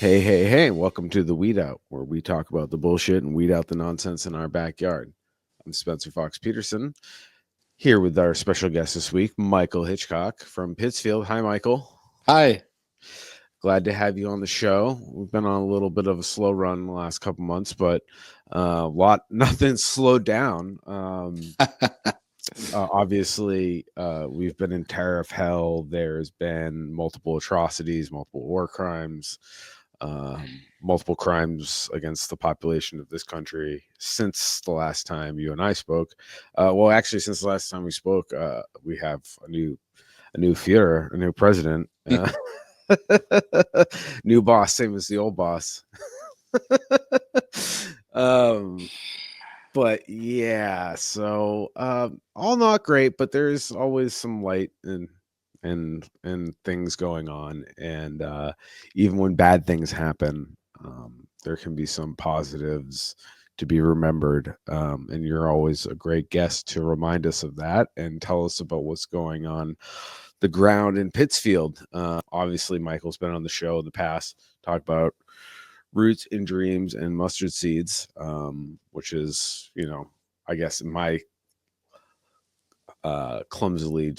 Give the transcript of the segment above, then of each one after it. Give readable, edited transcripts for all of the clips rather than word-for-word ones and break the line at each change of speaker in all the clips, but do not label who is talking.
Hey, hey, hey, welcome to the Weed Out, where we talk about the bullshit and weed out the nonsense in our backyard. I'm Spencer Fox Peterson, here with our special guest this week, Michael Hitchcock from Pittsfield. Hi, Michael.
Hi.
Glad to have you on the show. We've been on a little bit of a slow run the last couple months, but nothing slowed down. Obviously, we've been in tariff hell. There's been multiple atrocities, multiple war crimes, multiple crimes against the population of this country since the last time you and I spoke. Well, actually, since the last time we spoke, we have a new Führer, a new president, new boss, same as the old boss. But yeah, so all not great, but there's always some light and things going on, and even when bad things happen, there can be some positives to be remembered, and you're always a great guest to remind us of that and tell us about what's going on the ground in Pittsfield. Obviously, Michael's been on the show in the past, talked about roots and dreams and mustard seeds, which is, I guess in my clumsily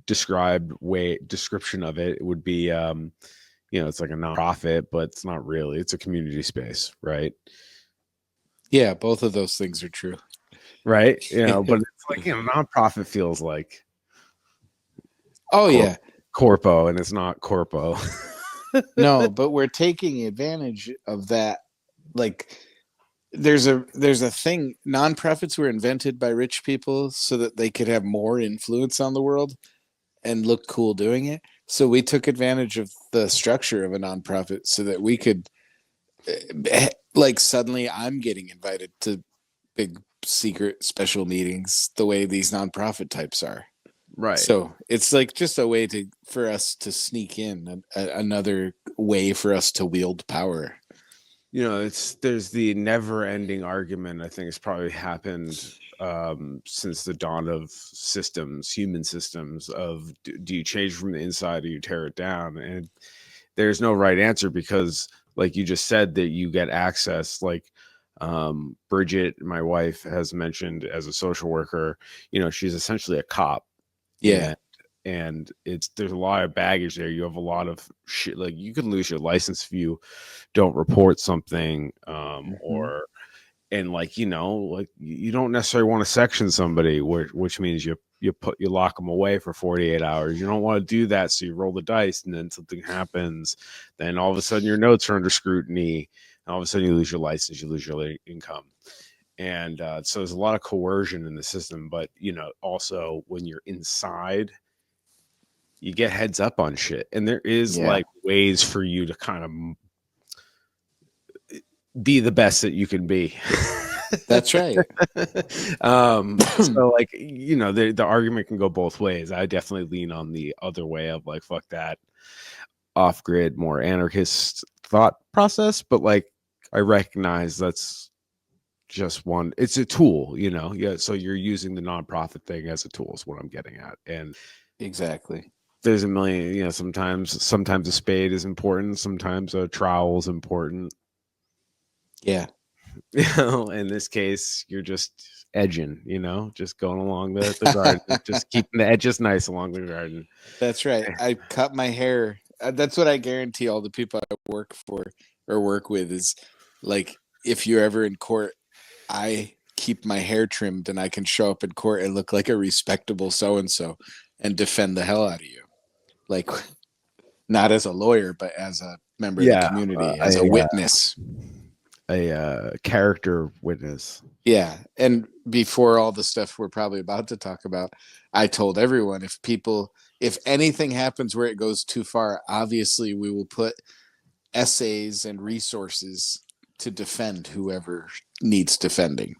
described way description of it, it would be, it's like a nonprofit, but it's not really. It's a community space, right?
Yeah, both of those things are true.
Right. But it's like, nonprofit feels like,
yeah,
corpo, and it's not corpo.
no, but we're taking advantage of that. Like, there's a thing. Nonprofits were invented by rich people so that they could have more influence on the world and look cool doing it. So we took advantage of the structure of a nonprofit so that we could, like, suddenly I'm getting invited to big secret special meetings the way these nonprofit types are.
Right.
So it's like just a way for us to sneak in, another way for us to wield power.
There's the never ending argument. I think it's probably happened since the dawn of human systems, of do you change from the inside or you tear it down? And there's no right answer, because like you just said, that you get access, like Bridget, my wife, has mentioned, as a social worker, she's essentially a cop.
Yeah.
And there's a lot of baggage there. You have a lot of shit, like you could lose your license if you don't report something, or like you don't necessarily want to section somebody, which means you lock them away for 48 hours. You don't want to do that, so you roll the dice, and then something happens, then all of a sudden your notes are under scrutiny, and all of a sudden you lose your license, you lose your income. And so there's a lot of coercion in the system. But also, when you're inside, you get heads up on shit, and there is like ways for you to kind of be the best that you can be.
That's right.
So like, the argument can go both ways. I definitely lean on the other way of like, fuck that off-grid, more anarchist thought process. But like, I recognize that's just one. It's a tool, yeah. So you're using the nonprofit thing as a tool is what I'm getting at. And
exactly,
there's a million, sometimes a spade is important, sometimes a trowel is important.
Yeah.
In this case, you're just edging, just going along the garden, just keeping the edges nice along the garden.
That's right. I cut my hair. That's what I guarantee all the people I work for or work with is, like, if you're ever in court, I keep my hair trimmed and I can show up in court and look like a respectable so-and-so and defend the hell out of you. Like, not as a lawyer, but as a member of the community, as a witness.
A character witness.
Yeah. And before all the stuff we're probably about to talk about, I told everyone, if anything happens where it goes too far, obviously we will put essays and resources to defend whoever needs defending.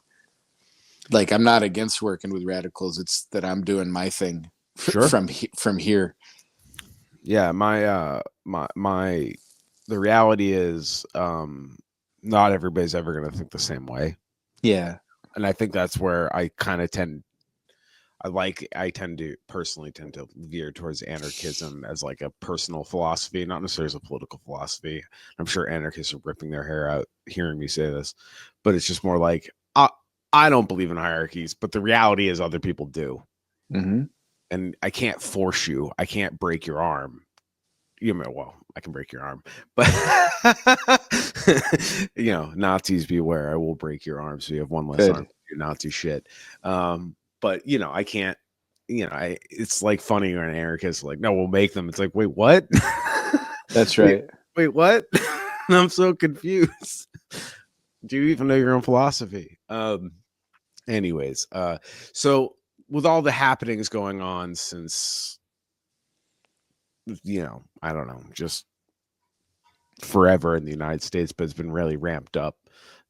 Like, I'm not against working with radicals. It's that I'm doing my thing from here.
Yeah. The reality is, not everybody's ever going to think the same way.
Yeah.
And I think that's where I kind of I tend to veer towards anarchism as like a personal philosophy, not necessarily as a political philosophy. I'm sure anarchists are ripping their hair out hearing me say this, but it's just more like I don't believe in hierarchies, but the reality is other people do.
Mm-hmm.
And I can't force you. I can't break your arm. Well, I can break your arm, but Nazis beware. I will break your arm so you have one less arm. Do not do shit. But I can't. It's like funny when an anarchist like, no, we'll make them. It's like, wait, what?
That's right.
Wait, what? I'm so confused. Do you even know your own philosophy? Anyways, so with all the happenings going on since, I don't know, just forever in the United States, but it's been really ramped up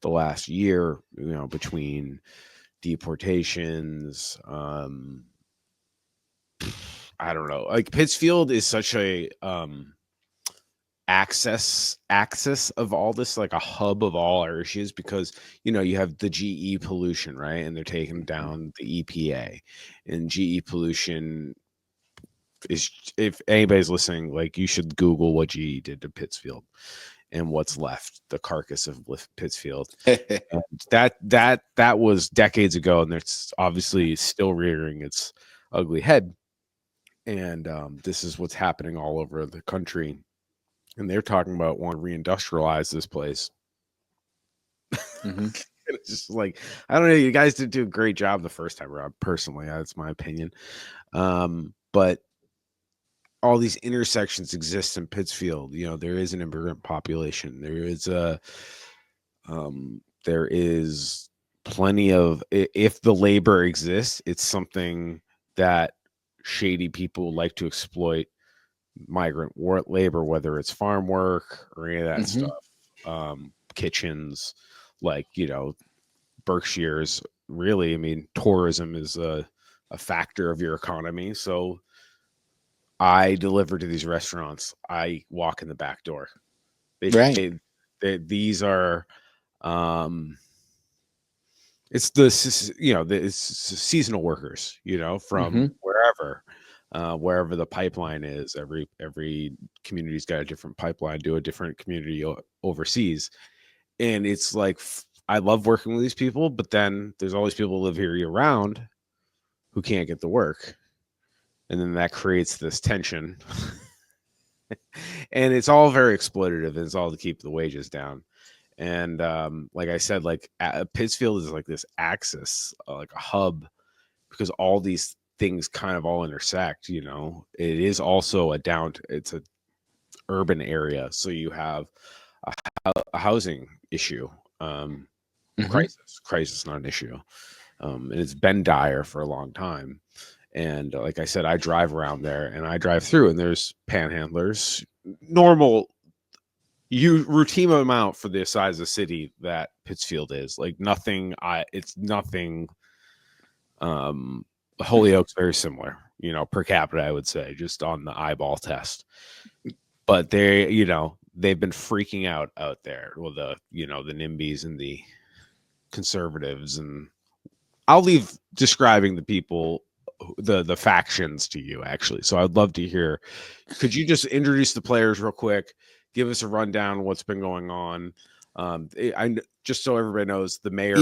the last year, between deportations. I don't know. Like Pittsfield is such a axis of all this, like a hub of all our issues, because you have the GE pollution, right? And they're taking down the EPA, and GE pollution is, if anybody's listening, like you should Google what GE did to Pittsfield and what's left, the carcass of Pittsfield. And that was decades ago, and it's obviously still rearing its ugly head. And this is what's happening all over the country. And they're talking about wanting to reindustrialize this place.
Mm-hmm.
It's just like, I don't know. You guys did do a great job the first time around. Personally, that's my opinion. But all these intersections exist in Pittsfield. There is an immigrant population. There is plenty of, if the labor exists, it's something that shady people like to exploit migrant labor, whether it's farm work or any of that stuff. Kitchens, like, Berkshire's really, I mean, tourism is a factor of your economy. So I deliver to these restaurants. I walk in the back door. These are, it's it's seasonal workers, from wherever the pipeline is. Every community's got a different pipeline to a different community overseas. And it's like, I love working with these people, but then there's all these people who live here year round who can't get the work. And then that creates this tension. And it's all very exploitative, and it's all to keep the wages down. And like I said, like Pittsfield is like this axis, like a hub, because all these things kind of all intersect. It is also it's a urban area, so you have a housing issue, crisis, not an issue, and it's been dire for a long time. And like I said, I drive around there, and I drive through, and there's panhandlers, normal, routine amount for the size of the city that Pittsfield is. Like nothing. It's nothing. Holyoke's very similar, per capita, I would say, just on the eyeball test. But they've been freaking out there with the NIMBYs and the conservatives, and I'll leave describing the people, the factions, to you, actually. So I'd love to hear. Could you just introduce the players real quick? Give us a rundown of what's been going on. I just so everybody knows, the mayor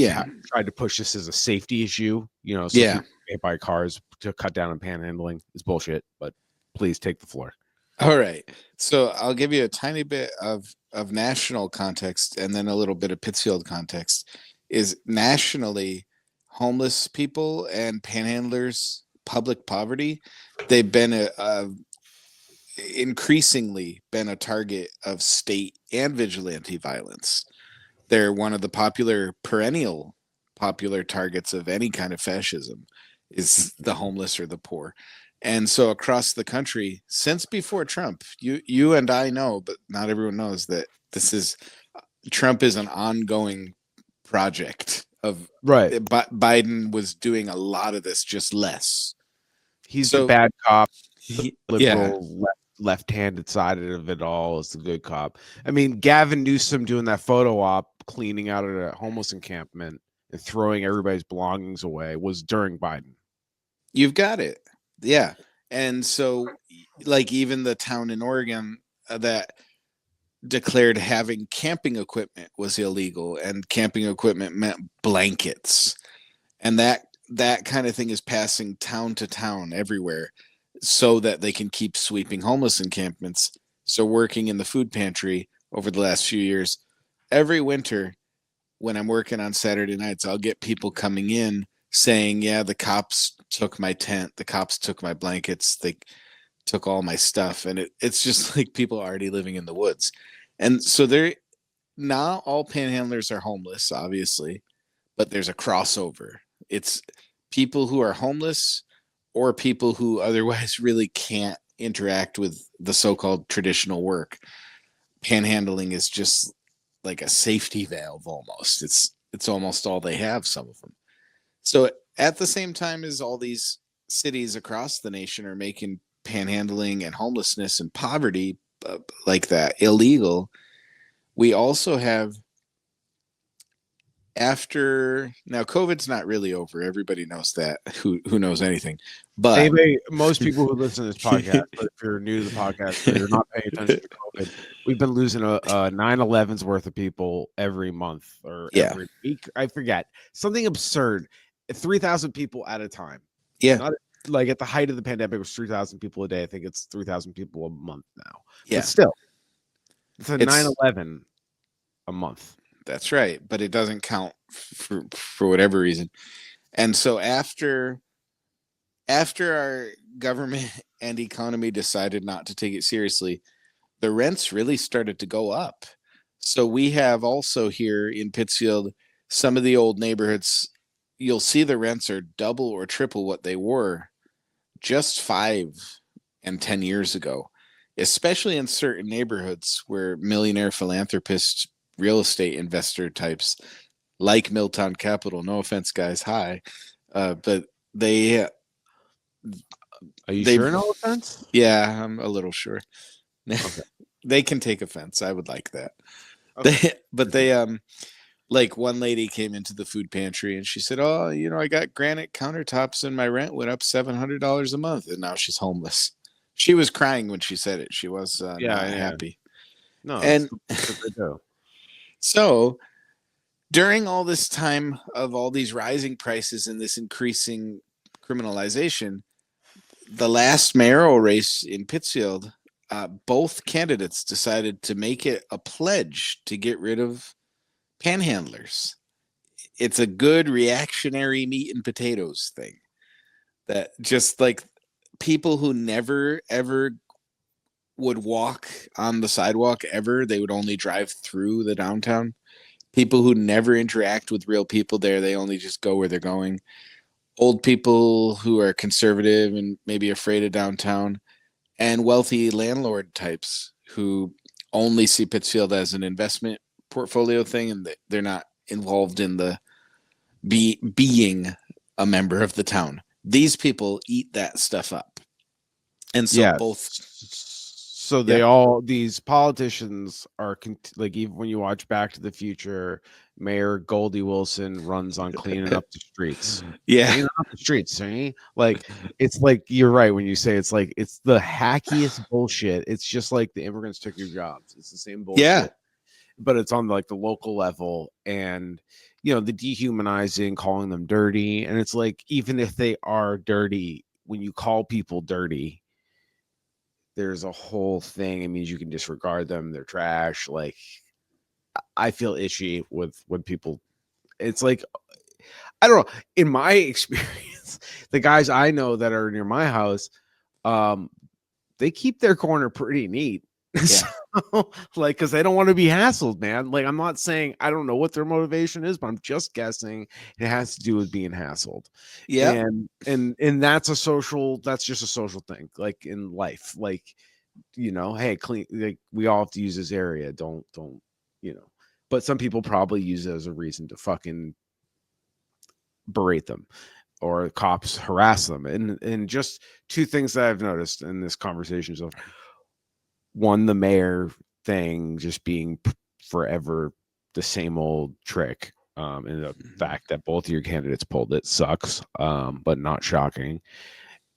tried to push this as a safety issue. So people hit by cars to cut down on panhandling. It's bullshit. But please take the floor.
All right. So I'll give you a tiny bit of national context and then a little bit of Pittsfield context. Is nationally, homeless people and panhandlers, public poverty, they've been increasingly been a target of state and vigilante violence. They're one of the perennial popular targets of any kind of fascism, is the homeless or the poor. And so across the country, since before Trump, you and I know, but not everyone knows, that Trump is an ongoing project of,
right.
Biden was doing a lot of this, just less.
He's the bad cop. Liberal left-handed side of it all is the good cop. I mean, Gavin Newsom doing that photo op, cleaning out at a homeless encampment and throwing everybody's belongings away, was during Biden.
You've got it. Yeah. And so, like, even the town in Oregon that declared having camping equipment was illegal, and camping equipment meant blankets. And that kind of thing is passing town to town everywhere so that they can keep sweeping homeless encampments. So, working in the food pantry over the last few years, every winter when I'm working on Saturday nights, I'll get people coming in saying, "Yeah, the cops took my tent, the cops took my blankets, they took all my stuff," and it's just like people already living in the woods, and so they're not all panhandlers are homeless, obviously, but there's a crossover. It's people who are homeless or people who otherwise really can't interact with the so-called traditional work. Panhandling is just like a safety valve almost. It's almost all they have, some of them. So at the same time as all these cities across the nation are making panhandling and homelessness and poverty like that illegal, we also have, after now, COVID's not really over. Everybody knows that, who knows anything. But
Most people who listen to this podcast, but if you're new to the podcast or you're not paying attention to COVID, we've been losing a 9/11's worth of people every month or
yeah,
every week. I forget, something absurd, 3,000 people at a time.
yeah,
Not like at the height of the pandemic, it was 3,000 people a day. I think it's 3,000 people a month now.
yeah.
But still, it's a
It's
9/11 a month.
That's right, but it doesn't count for whatever reason. And so after our government and economy decided not to take it seriously, the rents really started to go up. So we have also here in Pittsfield, some of the old neighborhoods, you'll see the rents are double or triple what they were just 5 and 10 years ago, especially in certain neighborhoods where millionaire philanthropists, real estate investor types like Milltown Capital, no offense, guys, hi, but they
Are you
they
sure? No offense.
yeah, I'm a little sure.
Okay.
They can take offense. I would like that.
Okay.
They like, one lady came into the food pantry and she said, "Oh, I got granite countertops and my rent went up $700 a month," and now she's homeless. She was crying when she said it. She was not
Yeah.
happy.
No,
And
that's what they do.
so during all this time of all these rising prices and this increasing criminalization, the last mayoral race in Pittsfield, both candidates decided to make it a pledge to get rid of panhandlers. It's a good reactionary meat and potatoes thing, that just like people who never ever would walk on the sidewalk ever, they would only drive through the downtown. People who never interact with real people there, they only just go where they're going. Old people who are conservative and maybe afraid of downtown, and wealthy landlord types who only see Pittsfield as an investment portfolio thing, and they're not involved in the being a member of the town. These people eat that stuff up. And so
Yes.
both,
So these politicians are like, even when you watch Back to the Future, Mayor Goldie Wilson runs on cleaning up the streets.
yeah,
Cleaning up the streets, see? Like, it's like, you're right when you say it's like, it's the hackiest bullshit. It's just like the immigrants took your jobs. It's the same bullshit.
yeah,
But it's on like the local level, and the dehumanizing, calling them dirty. And it's like, even if they are dirty, when you call people dirty, there's a whole thing. It means you can disregard them. They're trash. Like, I feel itchy with when people, it's like, I don't know. In my experience, the guys I know that are near my house, they keep their corner pretty neat.
yeah.
So, like, because they don't want to be hassled, man. Like, I'm not saying, I don't know what their motivation is, but I'm just guessing it has to do with being hassled.
Yeah.
And that's just a social thing, like in life. Like, hey, clean, like, we all have to use this area. Don't, but some people probably use it as a reason to fucking berate them, or cops harass them. And just two things that I've noticed in this conversation. So, one, the mayor thing just being forever the same old trick. And the fact that both of your candidates pulled it sucks, but not shocking.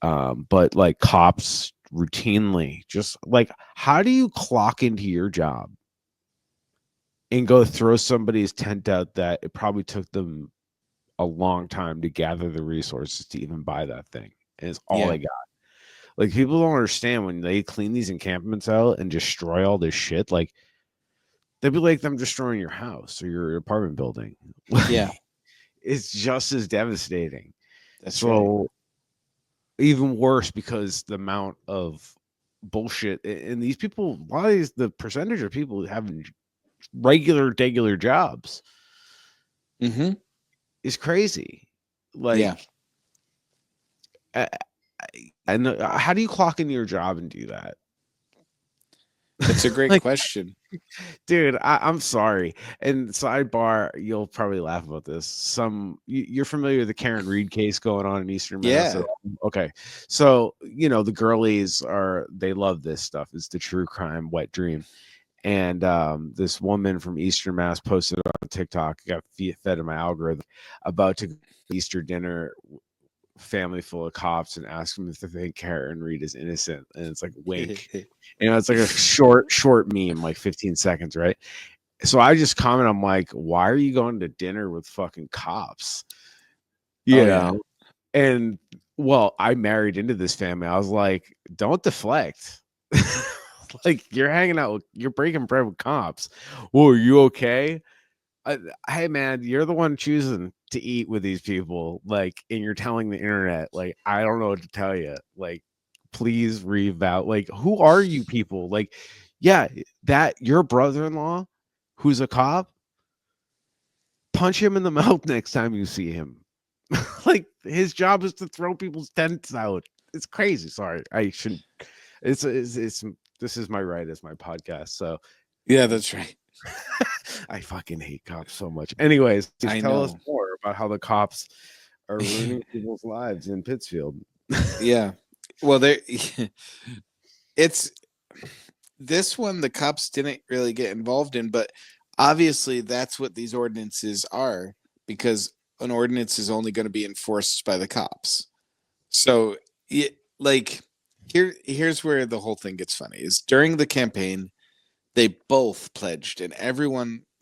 But like cops routinely just like, how do you clock into your job and go throw somebody's tent out that it probably took them a long time to gather the resources to even buy that thing? And it's all they got. Like, people don't understand when they clean these encampments out and destroy all this shit. Like, they'd be like them destroying your house or your apartment building.
Yeah.
It's just as devastating.
That's
so
right.
Even worse because the amount of bullshit and these people, why is the percentage of people having regular jobs is crazy. Like, I know, how do you clock into your job and do that?
That's a great
Like,
question.
dude, I'm sorry. And sidebar, you'll probably laugh about this. You're familiar with the Karen Reed case going on in Eastern Minnesota? Okay. So, the girlies they love this stuff. It's the true crime wet dream. And this woman from Eastern Mass posted on TikTok, got fed in my algorithm, about to go to Easter dinner, family full of cops, and ask them if they think Karen Reed is innocent. And it's like, wink. It's like a short meme, like 15 seconds, right? So I just comment, I'm like, why are you going to dinner with fucking cops? Yeah. And well, I married into this family. I was like, don't deflect. Like, you're breaking bread with cops. Whoa, are you okay? Hey man, you're the one choosing to eat with these people, like, and you're telling the internet, like, I don't know what to tell you. Like, please revout. Like, who are you people? Like, yeah, that your brother-in-law who's a cop, punch him in the mouth next time you see him. Like, his job is to throw people's tents out. It's crazy. Sorry, I shouldn't. It's this is my right as my podcast. So
yeah, that's right.
I fucking hate cops so much. Anyways, tell us more about how the cops are ruining people's lives in Pittsfield.
Yeah. Well, it's this one the cops didn't really get involved in, but obviously that's what these ordinances are, because an ordinance is only going to be enforced by the cops. So, here's where the whole thing gets funny. Is during the campaign, they both pledged, and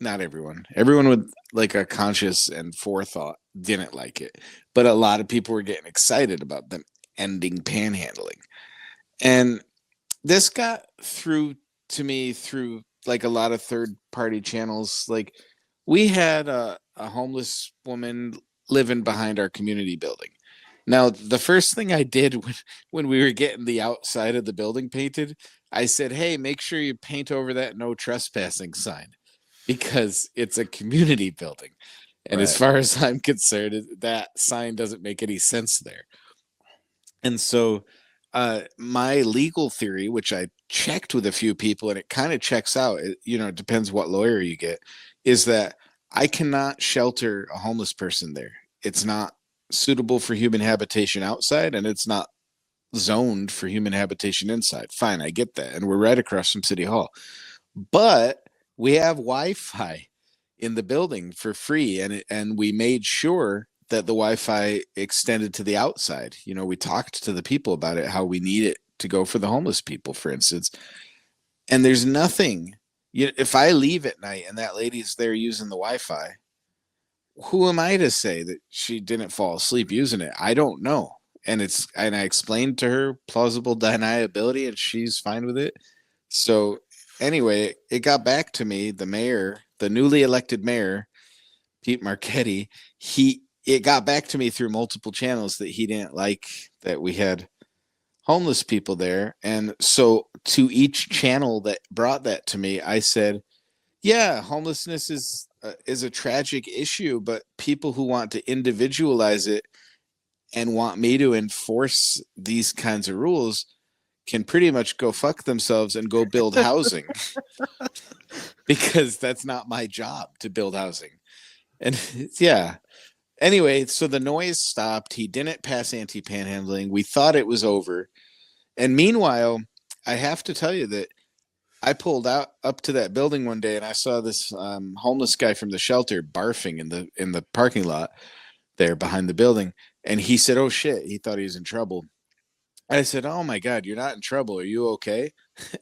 not everyone with like a conscious and forethought didn't like it, but a lot of people were getting excited about them ending panhandling. And this got through to me through like a lot of third party channels. Like, we had a homeless woman living behind our community building. Now, the first thing I did when we were getting the outside of the building painted, I said, hey, make sure you paint over that no trespassing sign, because it's a community building. And as far as I'm concerned, that sign doesn't make any sense there. And so my legal theory, which I checked with a few people, and it kind of checks out, it depends what lawyer you get, is that I cannot shelter a homeless person there. It's not suitable for human habitation outside, and it's not zoned for human habitation inside. Fine, I get that. And we're right across from City Hall. But we have Wi-Fi in the building for free, and we made sure that the Wi-Fi extended to the outside. We talked to the people about it, how we need it to go for the homeless people, for instance. And there's nothing. If I leave at night and that lady's there using the Wi-Fi, who am I to say that she didn't fall asleep using it? I don't know. And I explained to her plausible deniability, and she's fine with it. So anyway, it got back to me. The mayor, the newly elected mayor, Pete Marchetti, it got back to me through multiple channels that he didn't like that we had homeless people there. And so to each channel that brought that to me, I said, yeah, homelessness is a tragic issue, but people who want to individualize it and want me to enforce these kinds of rules can pretty much go fuck themselves and go build housing, because that's not my job to build housing. And yeah. Anyway, so the noise stopped. He didn't pass anti-panhandling. We thought it was over. And meanwhile, I have to tell you that I pulled out up to that building one day and I saw this homeless guy from the shelter barfing in the parking lot there behind the building. And he said, "Oh shit!" He thought he was in trouble. I said, "Oh my God, you're not in trouble. Are you okay?"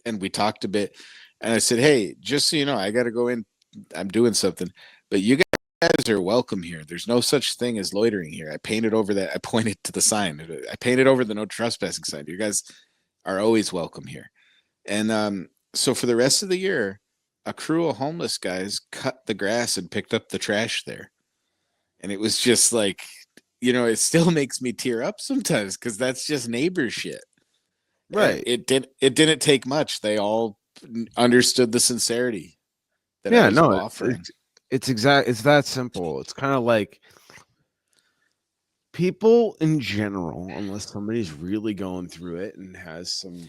And we talked a bit. And I said, "Hey, just so you know, I got to go in. I'm doing something, but you guys are welcome here. There's no such thing as loitering here." I painted over that. I pointed to the sign. I painted over the no trespassing sign. You guys are always welcome here. And so for the rest of the year, a crew of homeless guys cut the grass and picked up the trash there. And it was just like, it still makes me tear up sometimes because that's just neighbor shit. And
Right.
it didn't take much. They all understood the sincerity that I
Yeah,
was
no,
offering.
it's that simple. It's kind of like people in general, unless somebody's really going through it and has some,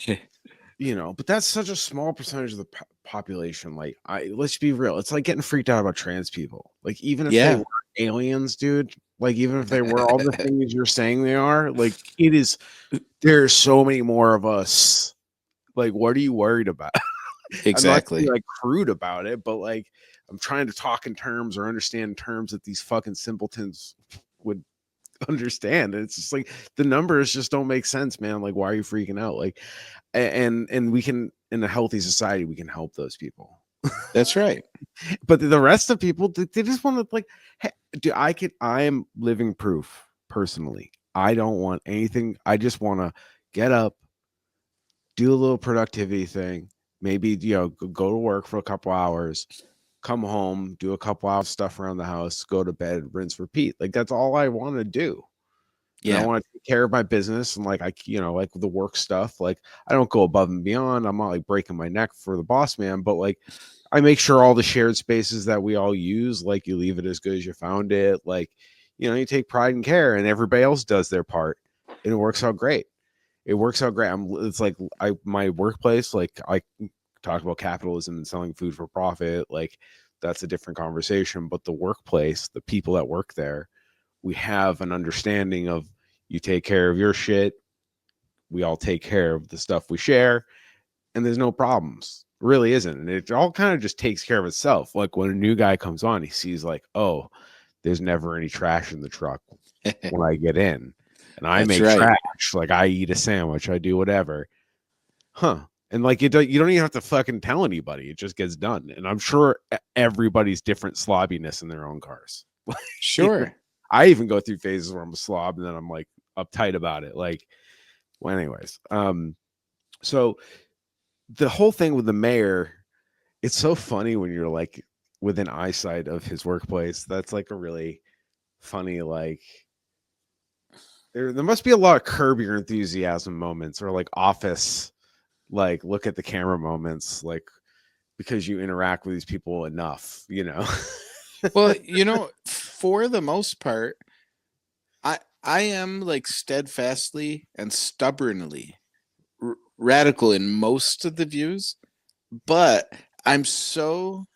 but that's such a small percentage of the population. Like, let's be real. It's like getting freaked out about trans people. Like, even if they
Yeah.
were aliens, dude, like, even if they were all the things you're saying they are, like, there's so many more of us. Like, what are you worried about? I'm not being
Exactly.
like crude about it, but like, I'm trying to talk in terms or understand terms that these fucking simpletons would understand. And it's just like the numbers just don't make sense, man. Like, why are you freaking out? Like, and we can, in a healthy society, we can help those people.
That's right.
But the rest of people, they just want to like, hey, dude, I am living proof personally. I don't want anything. I just want to get up, do a little productivity thing, maybe, go to work for a couple hours, come home, do a couple hours stuff around the house, go to bed, rinse, repeat. Like, that's all I want to do. And I
Yeah.
want to take care of my business and like like the work stuff. Like, I don't go above and beyond. I'm not like breaking my neck for the boss man, but like I make sure all the shared spaces that we all use, like, you leave it as good as you found it. Like, you take pride and care, and everybody else does their part, and it works out great. It works out great. It's like my workplace, like, I talked about capitalism and selling food for profit. Like, that's a different conversation. But the workplace, the people that work there, we have an understanding of, you take care of your shit, we all take care of the stuff we share, and there's no problems. It really isn't. And it all kind of just takes care of itself. Like, when a new guy comes on, he sees like, oh, there's never any trash in the truck when I get in. And I
That's
make
right.
trash. Like, I eat a sandwich, I do whatever. Huh. And like, you don't even have to fucking tell anybody. It just gets done. And I'm sure everybody's different slobbiness in their own cars.
Sure.
I even go through phases where I'm a slob and then I'm like uptight about it. Like, well, anyways, so the whole thing with the mayor, it's so funny when you're like within eyesight of his workplace. That's like a really funny, like, there must be a lot of Curb Your Enthusiasm moments, or like Office, like, look at the camera moments, like, because you interact with these people enough.
Well, for the most part, I am like steadfastly and stubbornly radical in most of the views, but I'm so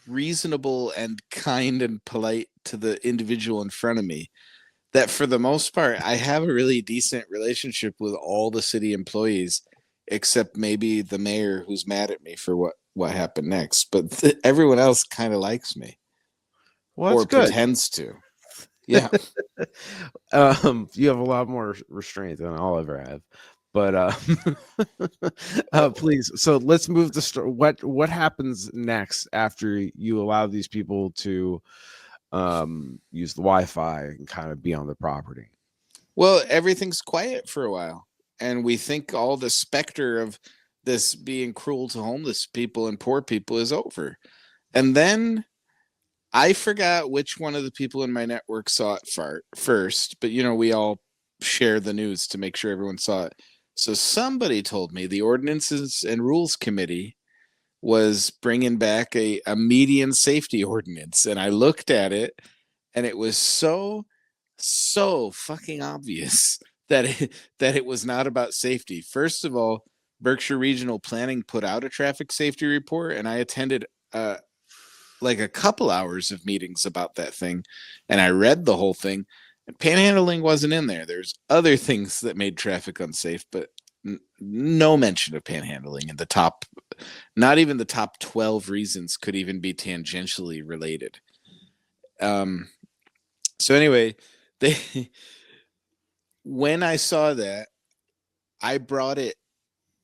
reasonable and kind and polite to the individual in front of me that for the most part I have a really decent relationship with all the city employees, except maybe the mayor who's mad at me for what happened next, but everyone else kind of likes me
Well, that's
or
good.
pretends to. Yeah.
You have a lot more restraint than I'll ever have. But
Well,
please, so let's move the story. What happens next after you allow these people to use the Wi-Fi and kind of be on the property?
well, everything's quiet for a while, and we think all the specter of this being cruel to homeless people and poor people is over. And then I forgot which one of the people in my network saw it first, but we all share the news to make sure everyone saw it. So somebody told me the Ordinances and Rules Committee was bringing back a median safety ordinance. And I looked at it and it was so fucking obvious that it was not about safety. First of all, Berkshire Regional Planning put out a traffic safety report, and I attended like a couple hours of meetings about that thing, and I read the whole thing. And panhandling wasn't in there. There's other things that made traffic unsafe, but no mention of panhandling in the top. Not even the top 12 reasons could even be tangentially related. So anyway, they when I saw that, I brought it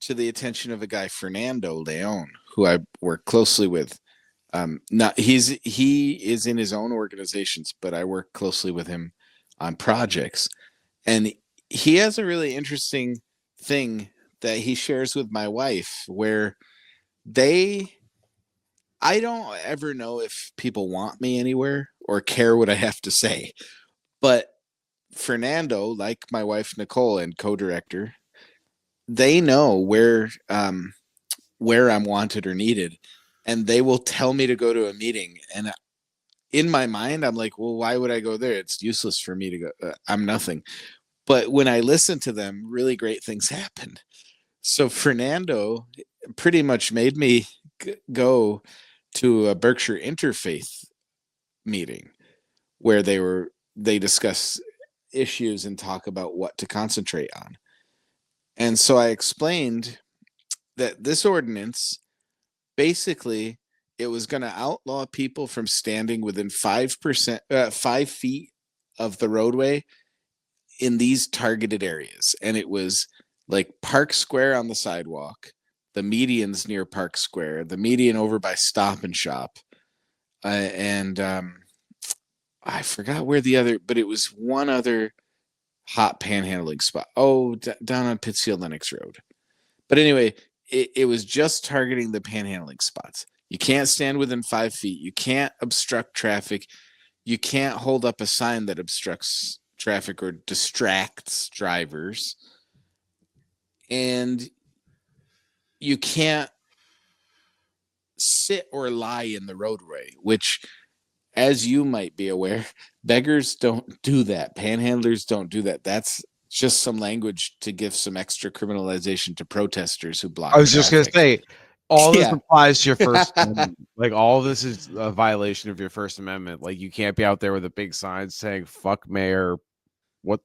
to the attention of a guy, Fernando Leon, who I work closely with. Not he is in his own organizations, but I work closely with him on projects. And he has a really interesting thing that he shares with my wife where I don't ever know if people want me anywhere or care what I have to say. But Fernando, like my wife Nicole and co-director, they know where I'm wanted or needed, and they will tell me to go to a meeting. And in my mind, I'm like, well, why would I go there? It's useless for me to go. I'm nothing. But when I listen to them, really great things happen. So Fernando pretty much made me go to a Berkshire Interfaith meeting where they discuss issues and talk about what to concentrate on. And so I explained that this ordinance basically it was going to outlaw people from standing within 5%, 5 feet of the roadway in these targeted areas. And it was like Park Square on the sidewalk, the medians near Park Square, the median over by Stop and Shop, and I forgot where the other, but it was one other hot panhandling spot. Oh, down on Pittsfield Lennox Road. But anyway, it was just targeting the panhandling spots. You can't stand within 5 feet. You can't obstruct traffic. You can't hold up a sign that obstructs traffic or distracts drivers. And you can't sit or lie in the roadway, which, as you might be aware, beggars don't do that. Panhandlers don't do that. That's just some language to give some extra criminalization to protesters who block
I was
traffic.
just gonna say, all this
Yeah.
applies to your First Amendment. Like, all this is a violation of your First Amendment. Like, you can't be out there with a big sign saying "fuck Mayor." What?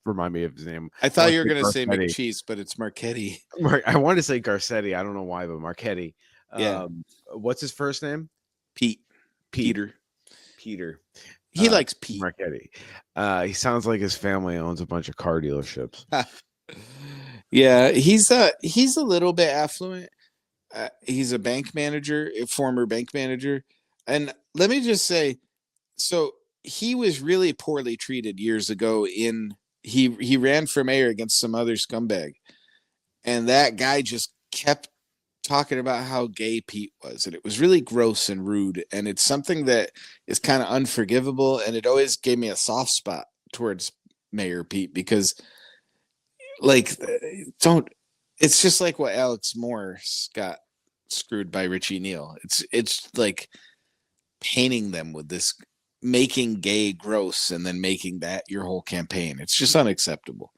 Remind me of his name.
I thought you were going to say McCheese, but it's Marchetti.
I wanted to say Garcetti. I don't know why, but Marchetti.
Yeah.
What's his first name?
Peter. He likes Pete.
Marchetti. He sounds like his family owns a bunch of car dealerships.
Yeah, he's a little bit affluent. He's a bank manager, a former bank manager. And let me just say, so he was really poorly treated years ago he ran for mayor against some other scumbag. And that guy just kept talking about how gay Pete was. And it was really gross and rude. And it's something that is kind of unforgivable. And it always gave me a soft spot towards Mayor Pete because, like, it's just like what Alex Morris got screwed by Richie Neal. It's like painting them with this, making gay gross and then making that your whole campaign. It's just unacceptable.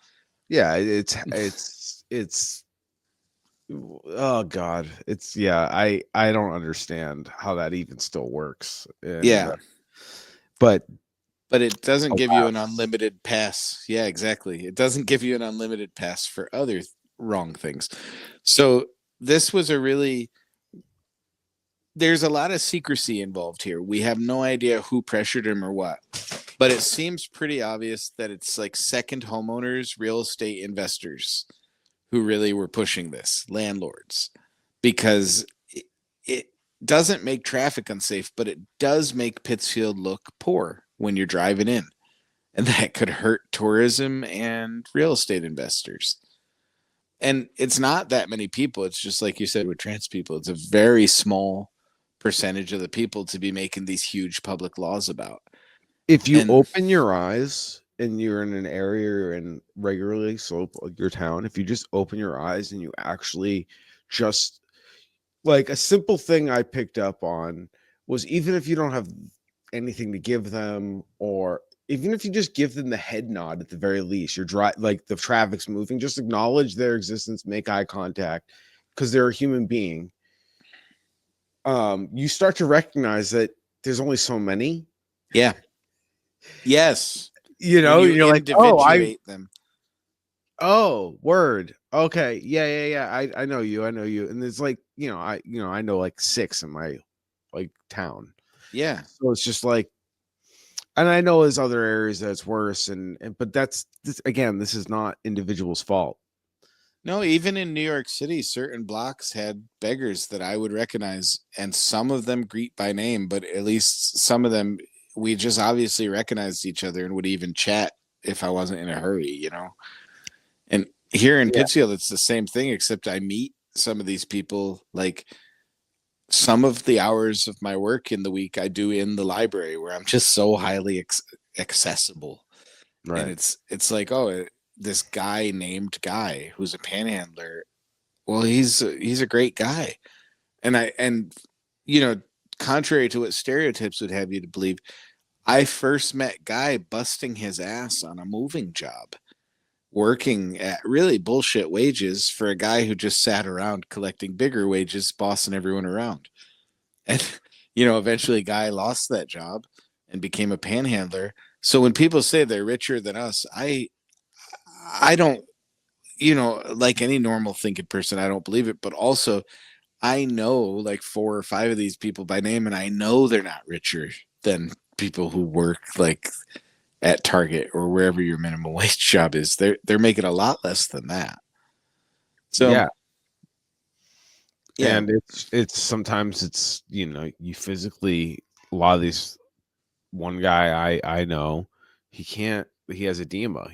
Yeah, it's oh god, I don't understand how that even still works. And,
yeah, but it doesn't give you an unlimited pass. Yeah, exactly. It doesn't give you an unlimited pass for other wrong things. So this was there's a lot of secrecy involved here. We have no idea who pressured him or what, but it seems pretty obvious that it's like second homeowners, real estate investors who really were pushing this, landlords, because it doesn't make traffic unsafe, but it does make Pittsfield look poor when you're driving in. And that could hurt tourism and real estate investors. And it's not that many people. It's just like you said with trans people. It's a very small percentage of the people to be making these huge public laws about.
If you open your eyes and you're in an area you're in regularly, so your town, if you just open your eyes and you actually just, like, a simple thing I picked up on was, even if you don't have anything to give them, or even if you just give them the head nod at the very least, you're like the traffic's moving, just acknowledge their existence, make eye contact, because they're a human being. You start to recognize that there's only so many.
Yeah. Yes.
You're like, oh,
them.
Oh, word. Okay. Yeah. I know you. I know you. And there's like, I know like 6 in my like town.
Yeah.
So it's just like, and I know there's other areas that's worse, and but that's this again, this is not individuals' fault.
No, even in New York City, certain blocks had beggars that I would recognize, and some of them greet by name, but at least some of them we just obviously recognized each other and would even chat if I wasn't in a hurry, you know. And here in
Yeah.
Pittsfield, it's the same thing, except I meet some of these people like some of the hours of my work in the week I do in the library where I'm just so highly accessible. And
Right.
it's like, oh, this guy named Guy who's a panhandler. Well, he's a great guy. And you know, contrary to what stereotypes would have you to believe, I first met Guy busting his ass on a moving job, working at really bullshit wages for a guy who just sat around collecting bigger wages, bossing everyone around. And eventually Guy lost that job and became a panhandler. So when people say they're richer than us, I don't, like any normal thinking person, I don't believe it. But also, I know like 4 or 5 of these people by name, and I know they're not richer than people who work like at Target or wherever your minimum wage job is. They're making a lot less than that. So
Yeah.
yeah.
And it's sometimes it's, you physically, a lot of these, one guy I know, he has edema,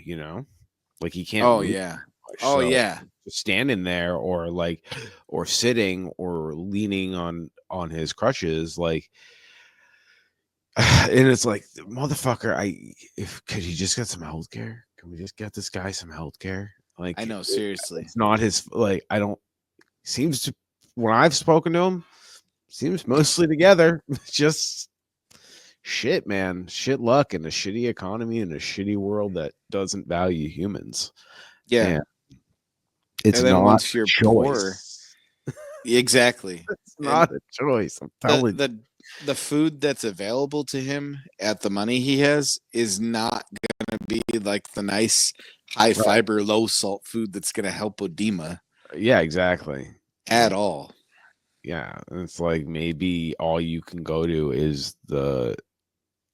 like he can't
Oh
move
yeah.
much.
Oh
So
yeah.
just standing there or sitting or leaning on his crutches, like, and it's like, motherfucker, if could he just get some health care? Can we just get this guy some health care?
I
Like
know, seriously.
it's not his, like, I don't, seems to, when I've spoken to him, seems mostly together. Just shit, man. Shit luck and a shitty economy and a shitty world that doesn't value humans.
Yeah.
And it's
And then
not
once
a
you're poor,
choice.
exactly.
It's
And
not a choice. I'm
the
telling you.
the the food that's available to him at the money he has is not going to be like the nice high
Right.
fiber low salt food that's going to help edema
Yeah, exactly.
at all.
Yeah. And it's like maybe all you can go to is the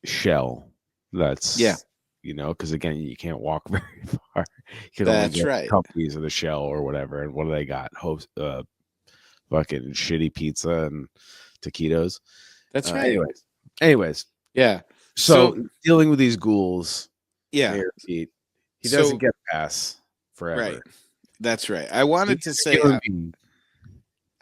shell.
Yeah,
That's, because again, you can't walk very far. You can only
that's
get
right.
companies of the shell or whatever. And what do they got? Fucking shitty pizza and taquitos.
That's right.
Anyways,
Yeah.
so
So,
dealing with these ghouls,
yeah.
Mayor Pete, he doesn't
So,
get a pass
right.
forever.
That's right. I wanted
He's
to
a
say
human being.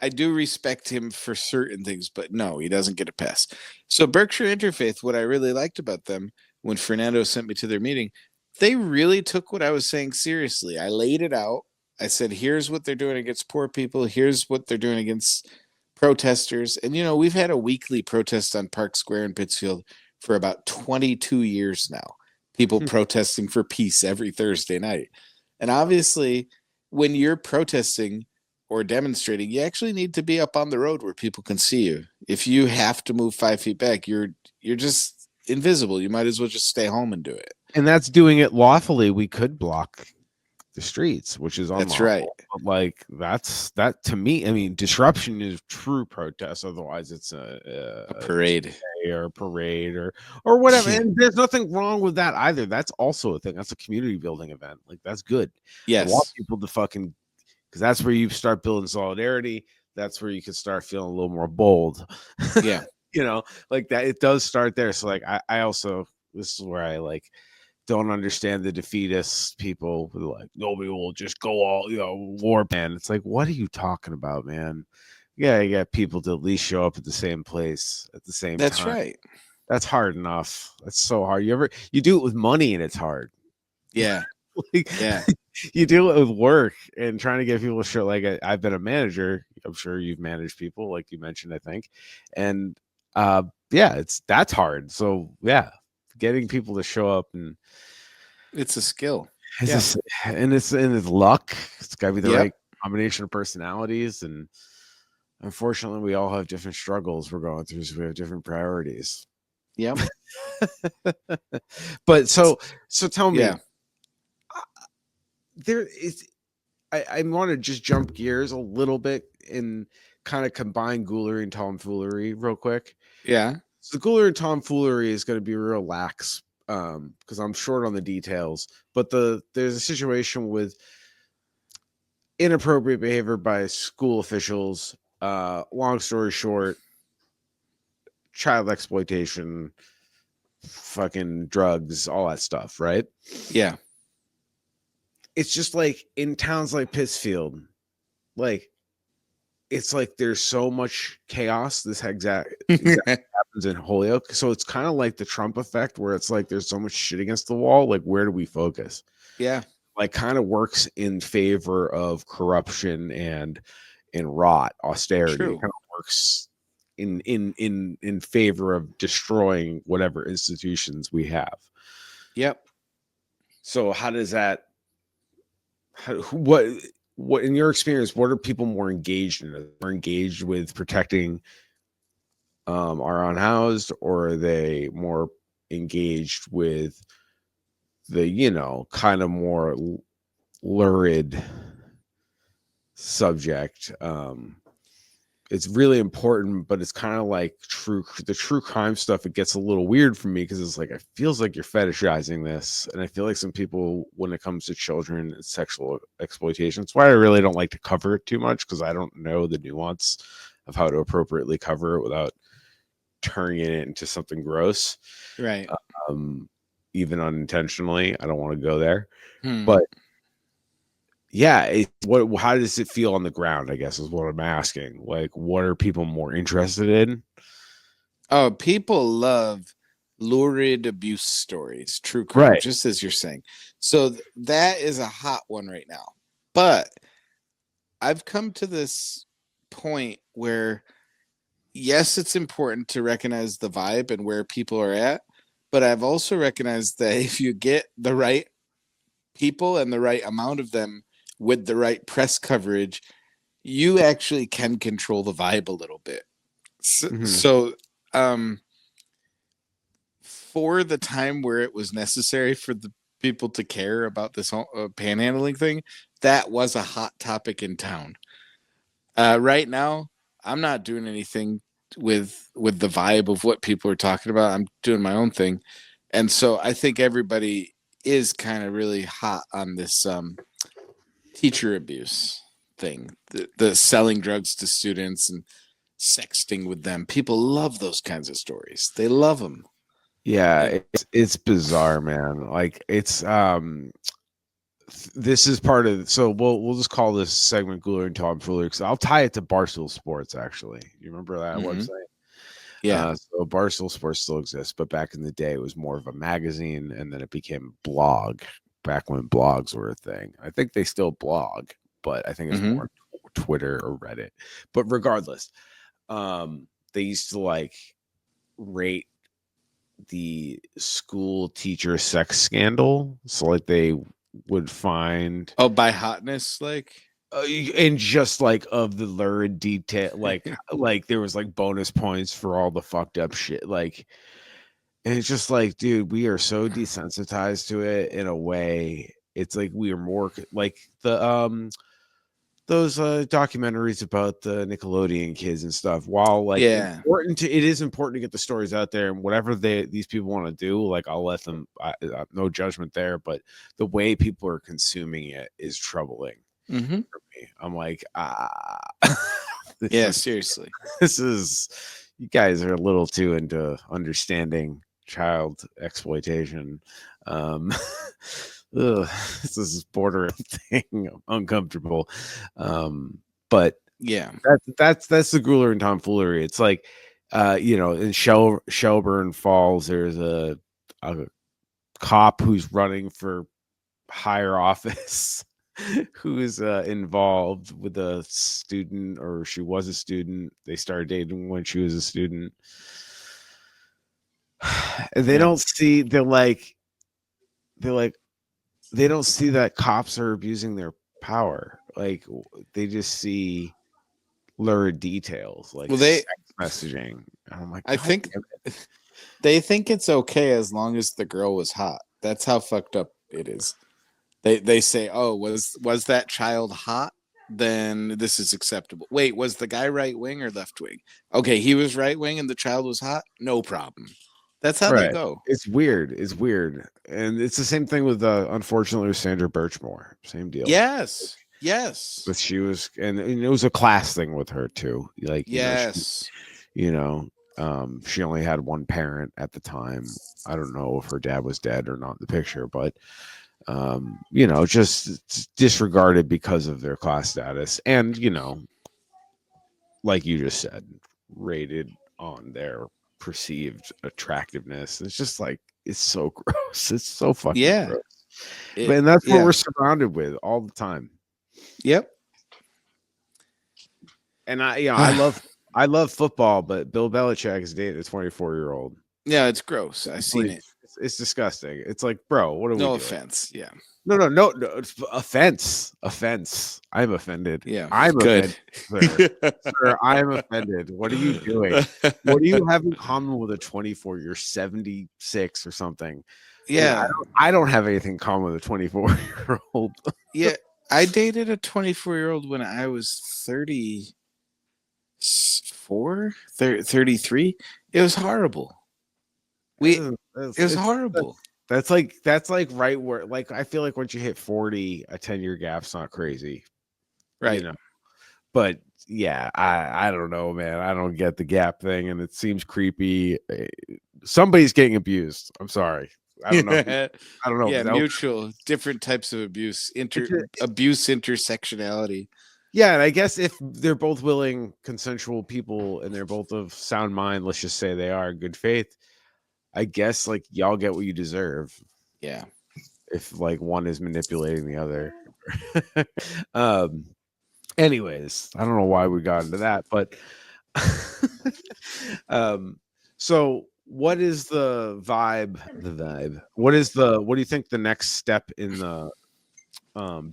I do respect him for certain things, but no, he doesn't get a pass. So Berkshire Interfaith, what I really liked about them when Fernando sent me to their meeting, they really took what I was saying seriously. I laid it out. I said, here's what they're doing against poor people. Here's what they're doing against protesters. And, we've had a weekly protest on Park Square in Pittsfield for about 22 years now. People protesting for peace every Thursday night. And obviously, when you're protesting, or demonstrating, you actually need to be up on the road where people can see you. If you have to move 5 feet back, you're just invisible. You might as well just stay home and do it.
And that's doing it lawfully. We could block the streets, which is
That's right.
unlawful. But like that to me, I mean, disruption is true protest. Otherwise, it's
A
a
parade.
display or a parade or whatever. And there's nothing wrong with that either. That's also a thing. That's a community building event. Like that's good. I want
Yes.
people to fucking, because that's where you start building solidarity. That's where you can start feeling a little more bold.
Yeah.
Like that. It does start there. So like I also, this is where I like don't understand the defeatist people who like nobody will just go all war man. It's like, what are you talking about, man? Yeah, you got people to at least show up at the same place at the same
That's
time.
right.
That's hard enough. That's so hard. You do it with money and it's hard.
Yeah.
Like,
Yeah.
you do it with work and trying to get people to show. Like I've been a manager. I'm sure you've managed people, like you mentioned, I think, and yeah, that's hard. So yeah, getting people to show up and
It's a skill.
it's
Yeah.
just, and it's luck. It's got to be the
Yep.
right combination of personalities, and unfortunately, we all have different struggles we're going through, so we have different priorities.
Yep.
But so tell me,
Yeah.
there is. I want to just jump gears a little bit and kind of combine ghoulery and tomfoolery real quick.
Yeah.
So ghoulery and tomfoolery is going to be real lax because I'm short on the details. But there's a situation with inappropriate behavior by school officials. Long story short, child exploitation, fucking drugs, all that stuff, right?
Yeah.
It's just like in towns like Pittsfield, like it's like there's so much chaos. This exact happens in Holyoke. So it's kind of like the Trump effect where it's like there's so much shit against the wall. Like, where do we focus?
Yeah.
Like kind of works in favor of corruption and rot, austerity. It
True.
kind of works in favor of destroying whatever institutions we have.
Yep.
So how does that what in your experience, what are people more engaged in? More engaged with protecting our unhoused, or are they more engaged with the, kind of more lurid subject? It's really important, but it's kind of like the true crime stuff. It gets a little weird for me because it's like, it feels like you're fetishizing this. And I feel like some people, when it comes to children and sexual exploitation, it's why I really don't like to cover it too much, because I don't know the nuance of how to appropriately cover it without turning it into something gross.
Right.
Even unintentionally. I don't want to go there. But yeah, how does it feel on the ground, I guess, is what I'm asking. Like, what are people more interested in?
Oh, people love lurid abuse stories, true crime,
Right.
just as you're saying. So that is a hot one right now. But I've come to this point where, yes, it's important to recognize the vibe and where people are at. But I've also recognized that if you get the right people and the right amount of them with the right press coverage, you actually can control the vibe a little bit. So for the time where it was necessary for the people to care about this panhandling thing, that was a hot topic in town. Right now, I'm not doing anything with the vibe of what people are talking about. I'm doing my own thing, and so I think everybody is kind of really hot on this teacher abuse thing, the selling drugs to students and sexting with them. People love those kinds of stories. They love them.
Yeah, it's bizarre, man. Like, it's this is part of, so we'll just call this segment Ghoulery and Tomfoolery, because I'll tie it to Barstool Sports. Actually, you remember that website?
Yeah.
So Barstool Sports still exists, but back in the day it was more of a magazine, and then it became a blog back when blogs were a thing. I think they still blog, but I think it's more Twitter or Reddit. But regardless, they used to like rate the school teacher sex scandal. So like they would find
by hotness, like
and just like of the lurid detail, like there was like bonus points for all the fucked up shit, like, and it's just like, dude, we are so desensitized to it in a way. It's like we are more like those documentaries about the Nickelodeon kids and stuff. While like it is important to get the stories out there, and whatever these people want to do, like I'll let them. No judgment there, but the way people are consuming it is troubling for me. I'm like,
seriously,
this is, you guys are a little too into understanding child exploitation. This is border thing uncomfortable, but
yeah,
that's the Ghoulery and Tomfoolery. It's like in Shelburne Falls, there's a cop who's running for higher office who's involved with a student, or she was a student. They started dating when she was a student, and they don't see, they're like they don't see that cops are abusing their power. Like, they just see lurid details, like sex messaging. And I'm like,
I think they think it's okay as long as the girl was hot. That's how fucked up it is. They say, oh, was that child hot? Then this is acceptable. Wait, was the guy right wing or left wing? Okay, he was right wing and the child was hot. No problem. That's how they
Right.
go.
It's weird. It's weird. And it's the same thing with unfortunately with Sandra Birchmore. Same deal.
Yes. Yes.
But she was and it was a class thing with her too. Like,
Yes.
you know, she only had one parent at the time. I don't know if her dad was dead or not in the picture, but just disregarded because of their class status. And, like you just said, rated on their perceived attractiveness. It's just like it's so gross. It's so fucking
Yeah.
gross. And that's what
Yeah.
we're surrounded with all the time.
Yep.
And I love football, but Bill Belichick is dating a 24-year-old.
Yeah, it's gross. I've seen it.
It's disgusting. It's like, bro, what are we doing?
No offense. Yeah.
No. It's offense. I'm offended.
Yeah.
I'm
good.
offended. Sir, I'm offended. What are you doing? What do you have in common with a 24? You're 76 or something.
Yeah.
I don't have anything in common with a 24-year-old.
Yeah. I dated a 24-year-old when I was 34, 33. It was horrible. It was horrible.
That's like right where, like, I feel like once you hit 40, a 10-year gap's not crazy.
Right.
But yeah, I don't know, man. I don't get the gap thing, and it seems creepy. Somebody's getting abused. I'm sorry. I don't know. I don't know.
Yeah, mutual, different types of abuse, abuse intersectionality.
Yeah, and I guess if they're both willing, consensual people, and they're both of sound mind, let's just say they are in good faith, I guess like y'all get what you deserve.
Yeah.
If like one is manipulating the other. Anyways, I don't know why we got into that, but so what is the vibe? What do you think the next step in the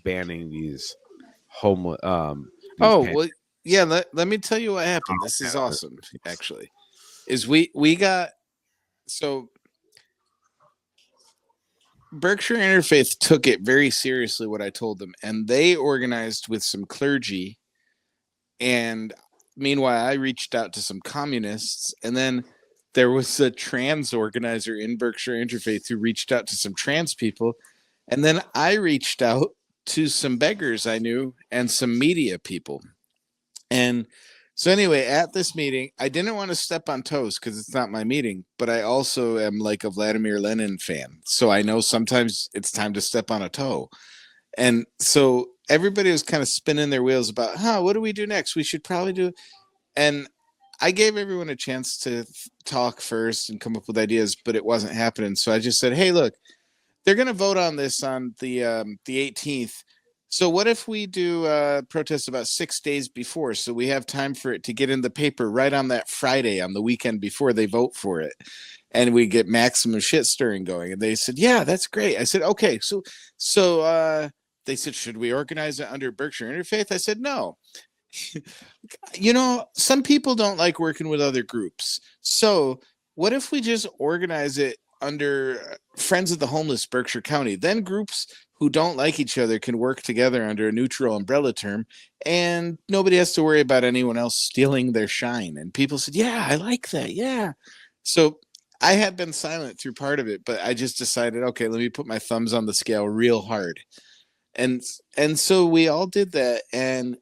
banning these homeless
well, yeah, let me tell you what happened. This is awesome, actually. Is we got so Berkshire Interfaith took it very seriously, what I told them, and they organized with some clergy. And meanwhile, I reached out to some communists, and then there was a trans organizer in Berkshire Interfaith who reached out to some trans people. And then I reached out to some beggars I knew and some media people. And so anyway, at this meeting, I didn't want to step on toes because it's not my meeting, but I also am like a Vladimir Lenin fan. So I know sometimes it's time to step on a toe. And so everybody was kind of spinning their wheels about, what do we do next? We should probably do. And I gave everyone a chance to talk first and come up with ideas, but it wasn't happening. So I just said, hey, look, they're going to vote on this on the 18th. So what if we do protests about 6 days before, so we have time for it to get in the paper right on that Friday, on the weekend before they vote for it, and we get maximum shit stirring going? And they said, yeah, that's great. I said, okay, so they said, should we organize it under Berkshire Interfaith? I said, no. Some people don't like working with other groups. So what if we just organize it under Friends of the Homeless Berkshire County? Then groups who don't like each other can work together under a neutral umbrella term, and nobody has to worry about anyone else stealing their shine. And people said, yeah, I like that. Yeah. So I had been silent through part of it, but I just decided, okay, let me put my thumbs on the scale real hard. And so we all did that. And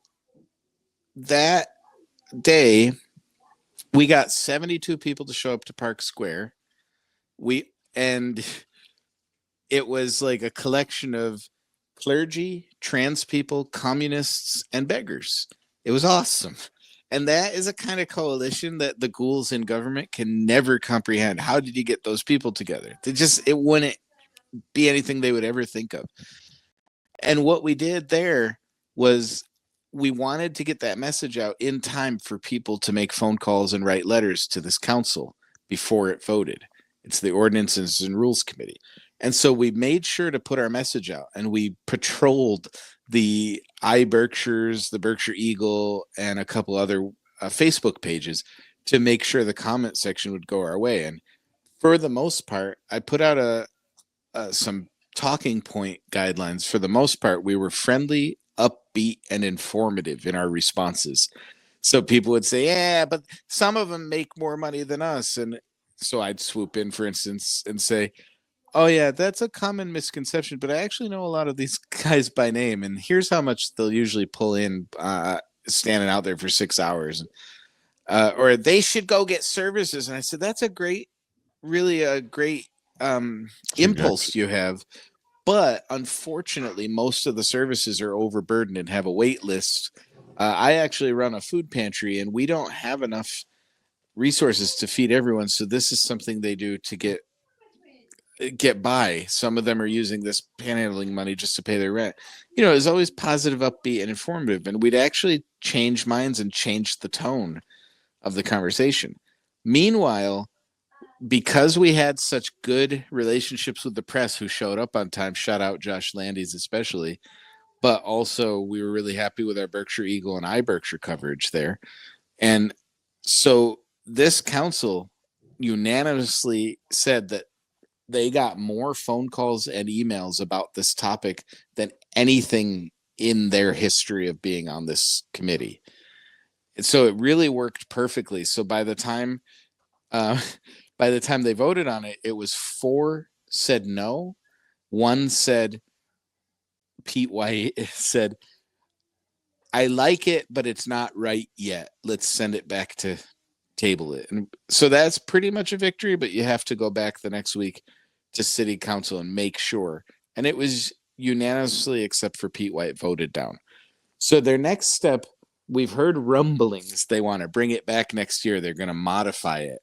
that day, we got 72 people to show up to Park Square. And it was like a collection of clergy, trans people, communists, and beggars. It was awesome. And that is a kind of coalition that the ghouls in government can never comprehend. How did you get those people together? It wouldn't be anything they would ever think of. And what we did there was we wanted to get that message out in time for people to make phone calls and write letters to this council before it voted. It's the Ordinances and Rules Committee. And so we made sure to put our message out, and we patrolled the iBerkshires, the Berkshire Eagle, and a couple other Facebook pages to make sure the comment section would go our way. And for the most part, I put out some talking point guidelines, for the most part, we were friendly, upbeat, and informative in our responses. So people would say, yeah, but some of them make more money than us. And so I'd swoop in, for instance, and say, oh, yeah, that's a common misconception, but I actually know a lot of these guys by name. And here's how much they'll usually pull in standing out there for 6 hours. Or they should go get services. And I said, that's really a great impulse you have. But unfortunately, most of the services are overburdened and have a wait list. I actually run a food pantry, and we don't have enough resources to feed everyone. So this is something they do to get by. Some of them are using this panhandling money just to pay their rent. It's always positive, upbeat, and informative. And we'd actually change minds and change the tone of the conversation. Meanwhile, because we had such good relationships with the press who showed up on time, shout out Josh Landis especially, but also we were really happy with our Berkshire Eagle and iBerkshire coverage there. And so this council unanimously said that they got more phone calls and emails about this topic than anything in their history of being on this committee. And so it really worked perfectly. So by the time they voted on it, it was 4 said no. 1 said, Pete White said, I like it, but it's not right yet. Let's send it back to table it. And so that's pretty much a victory, but you have to go back the next week to city council and make sure. And it was unanimously, except for Pete White, voted down. So their next step, we've heard rumblings. They want to bring it back next year. They're going to modify it.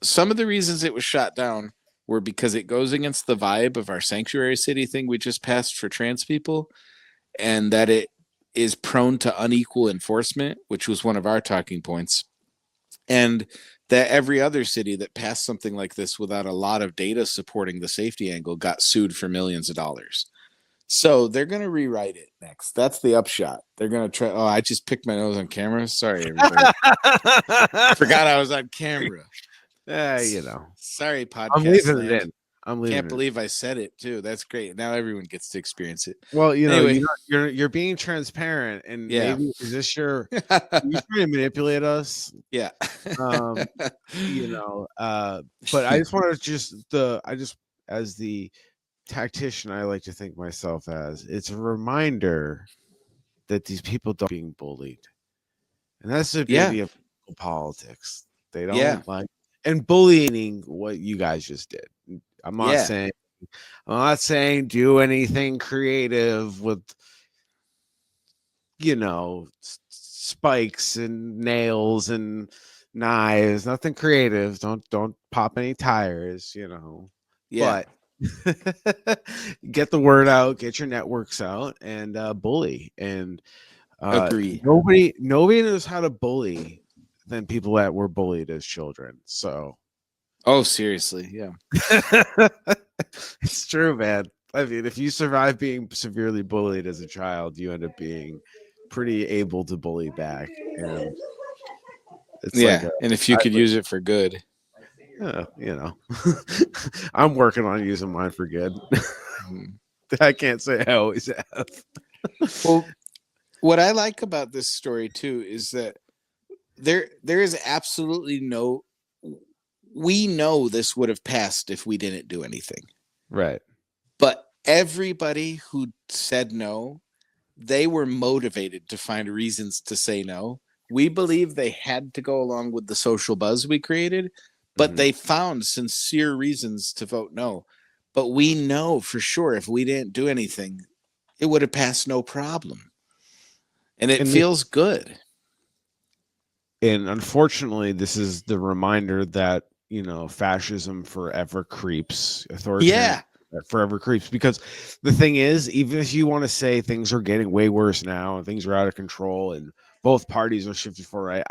Some of the reasons it was shot down were because it goes against the vibe of our sanctuary city thing we just passed for trans people, and that it is prone to unequal enforcement, which was one of our talking points, and that every other city that passed something like this without a lot of data supporting the safety angle got sued for millions of dollars. So they're going to rewrite it next. That's the upshot. They're going to try. Oh, I just picked my nose on camera. Sorry, everybody. Forgot I was on camera. Sorry, podcast.
I'm leaving it in.
Can't believe I said it too. That's great. Now everyone gets to experience it.
Well, anyway, you're being transparent, and maybe is this you trying to manipulate us?
Yeah.
But I just want to as the tactician, I like to think myself as, it's a reminder that these people don't being bullied, and that's the beauty of politics. They don't like, and bullying what you guys just did. I'm not saying do anything creative with spikes and nails and knives. Nothing creative. Don't pop any tires. But get the word out, get your networks out, and bully. And
agree.
Nobody knows how to bully than people that were bullied as children. So.
Oh, seriously. Yeah.
It's true, man. I mean, if you survive being severely bullied as a child, you end up being pretty able to bully back. And it's
and if you could use it for good.
I'm working on using mine for good. I can't say I always have.
Well, what I like about this story too is that there is absolutely we know this would have passed if we didn't do anything.
Right.
But everybody who said no, they were motivated to find reasons to say no. We believe they had to go along with the social buzz we created, but they found sincere reasons to vote no. But we know for sure if we didn't do anything, it would have passed no problem. And it feels good.
And unfortunately, this is the reminder that fascism forever creeps. Authoritarian forever creeps. Because the thing is, even if you want to say things are getting way worse now and things are out of control and both parties are shifted for right,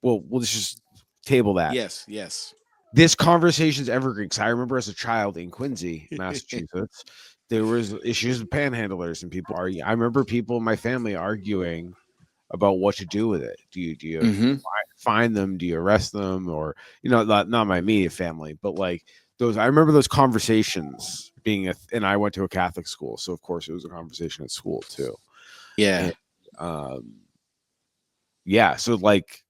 we'll just table that.
Yes.
This conversation's evergreen. Because I remember as a child in Quincy, Massachusetts, there was issues with panhandlers and people arguing. I remember people in my family arguing about what to do with it. Do you find them? Do you arrest them? Or not my immediate family, but like I remember those conversations being and I went to a Catholic school, so of course it was a conversation at school too.
Yeah.
And, um, yeah, so like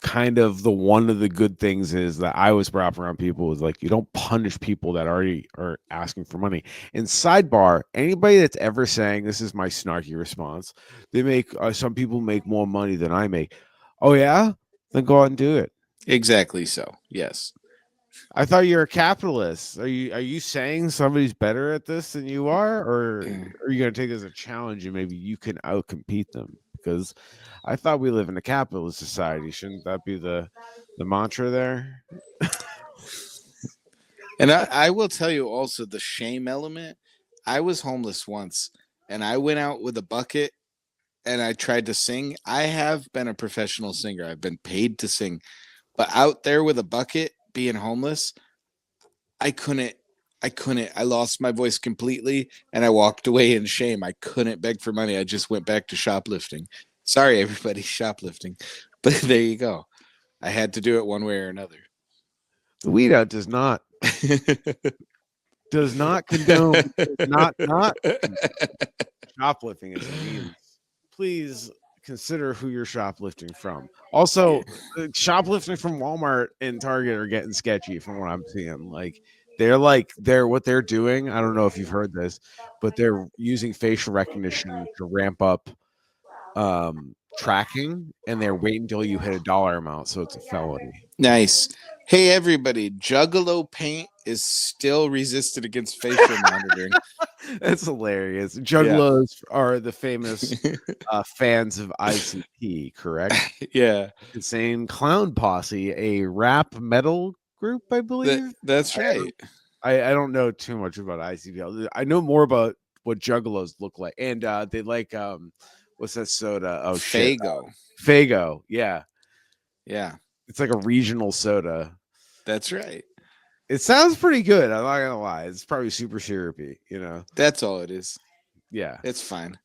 kind of one of the good things is that I was brought up around people was like, you don't punish people that already are asking for money. And sidebar, anybody that's ever saying, this is my snarky response, they make some people make more money than I make. Oh yeah, then go out and do it.
Exactly. So yes.
I thought you're a capitalist. Are you saying somebody's better at this than you are, or are you going to take it as a challenge and maybe you can outcompete them? Because I thought we live in a capitalist society. Shouldn't that be the mantra there?
And I will tell you also the shame element. I was homeless once, and I went out with a bucket and I tried to sing. I have been a professional singer. I've been paid to sing, but out there with a bucket, being homeless, I couldn't. I couldn't. I lost my voice completely and I walked away in shame. I couldn't beg for money. I just went back to shoplifting. Sorry, everybody, shoplifting. But there you go. I had to do it one way or another.
The weedout does not condone not shoplifting as a means. Please consider who you're shoplifting from. Also, shoplifting from Walmart and Target are getting sketchy from what I'm seeing. They're what they're doing. I don't know if you've heard this, but they're using facial recognition to ramp up tracking, and they're waiting until you hit a dollar amount, so it's a felony.
Nice. Hey, everybody, Juggalo paint is still resisted against facial monitoring.
That's hilarious. Juggalos are the famous fans of ICP, correct?
Yeah.
Insane Clown Posse, a rap metal group, I believe.
That's right.
I don't know too much about ICP. I know more about what Juggalos look like, and they like what's that soda? Oh shit,
Fago.
Fago. Yeah,
Yeah,
it's like a regional soda.
that's right.
It sounds pretty good. I'm not gonna lie. It's probably super syrupy.
That's all it is.
Yeah,
It's fine.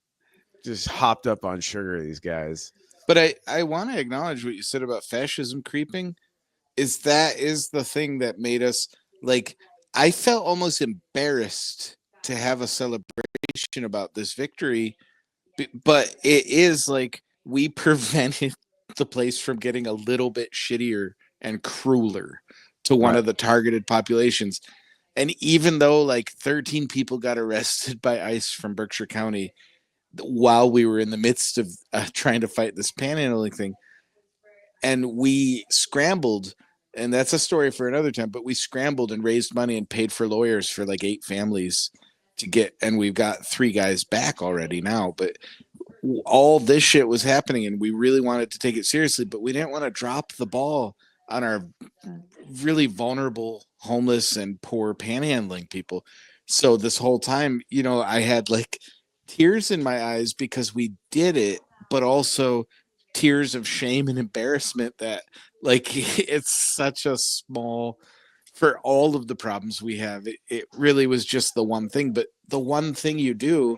just hopped up on sugar. These guys.
But I want to acknowledge what you said about fascism creeping. That is the thing that made us like. I felt almost embarrassed to have a celebration about this victory, but it is like we prevented the place from getting a little bit shittier and crueler to one
Right.
of the targeted populations. And even though like 13 people got arrested by ICE from Berkshire County while we were in the midst of trying to fight this panhandling thing, and we scrambled, and that's a story for another time, but we scrambled and raised money and paid for lawyers for like 8 families to get, and we've got 3 guys back already now. But all this shit was happening and we really wanted to take it seriously, but we didn't want to drop the ball on our really vulnerable homeless and poor panhandling people. So this whole time, I had like tears in my eyes because we did it, but also tears of shame and embarrassment that like it's such a small, for all of the problems we have, it really was just the one thing. But the one thing you do,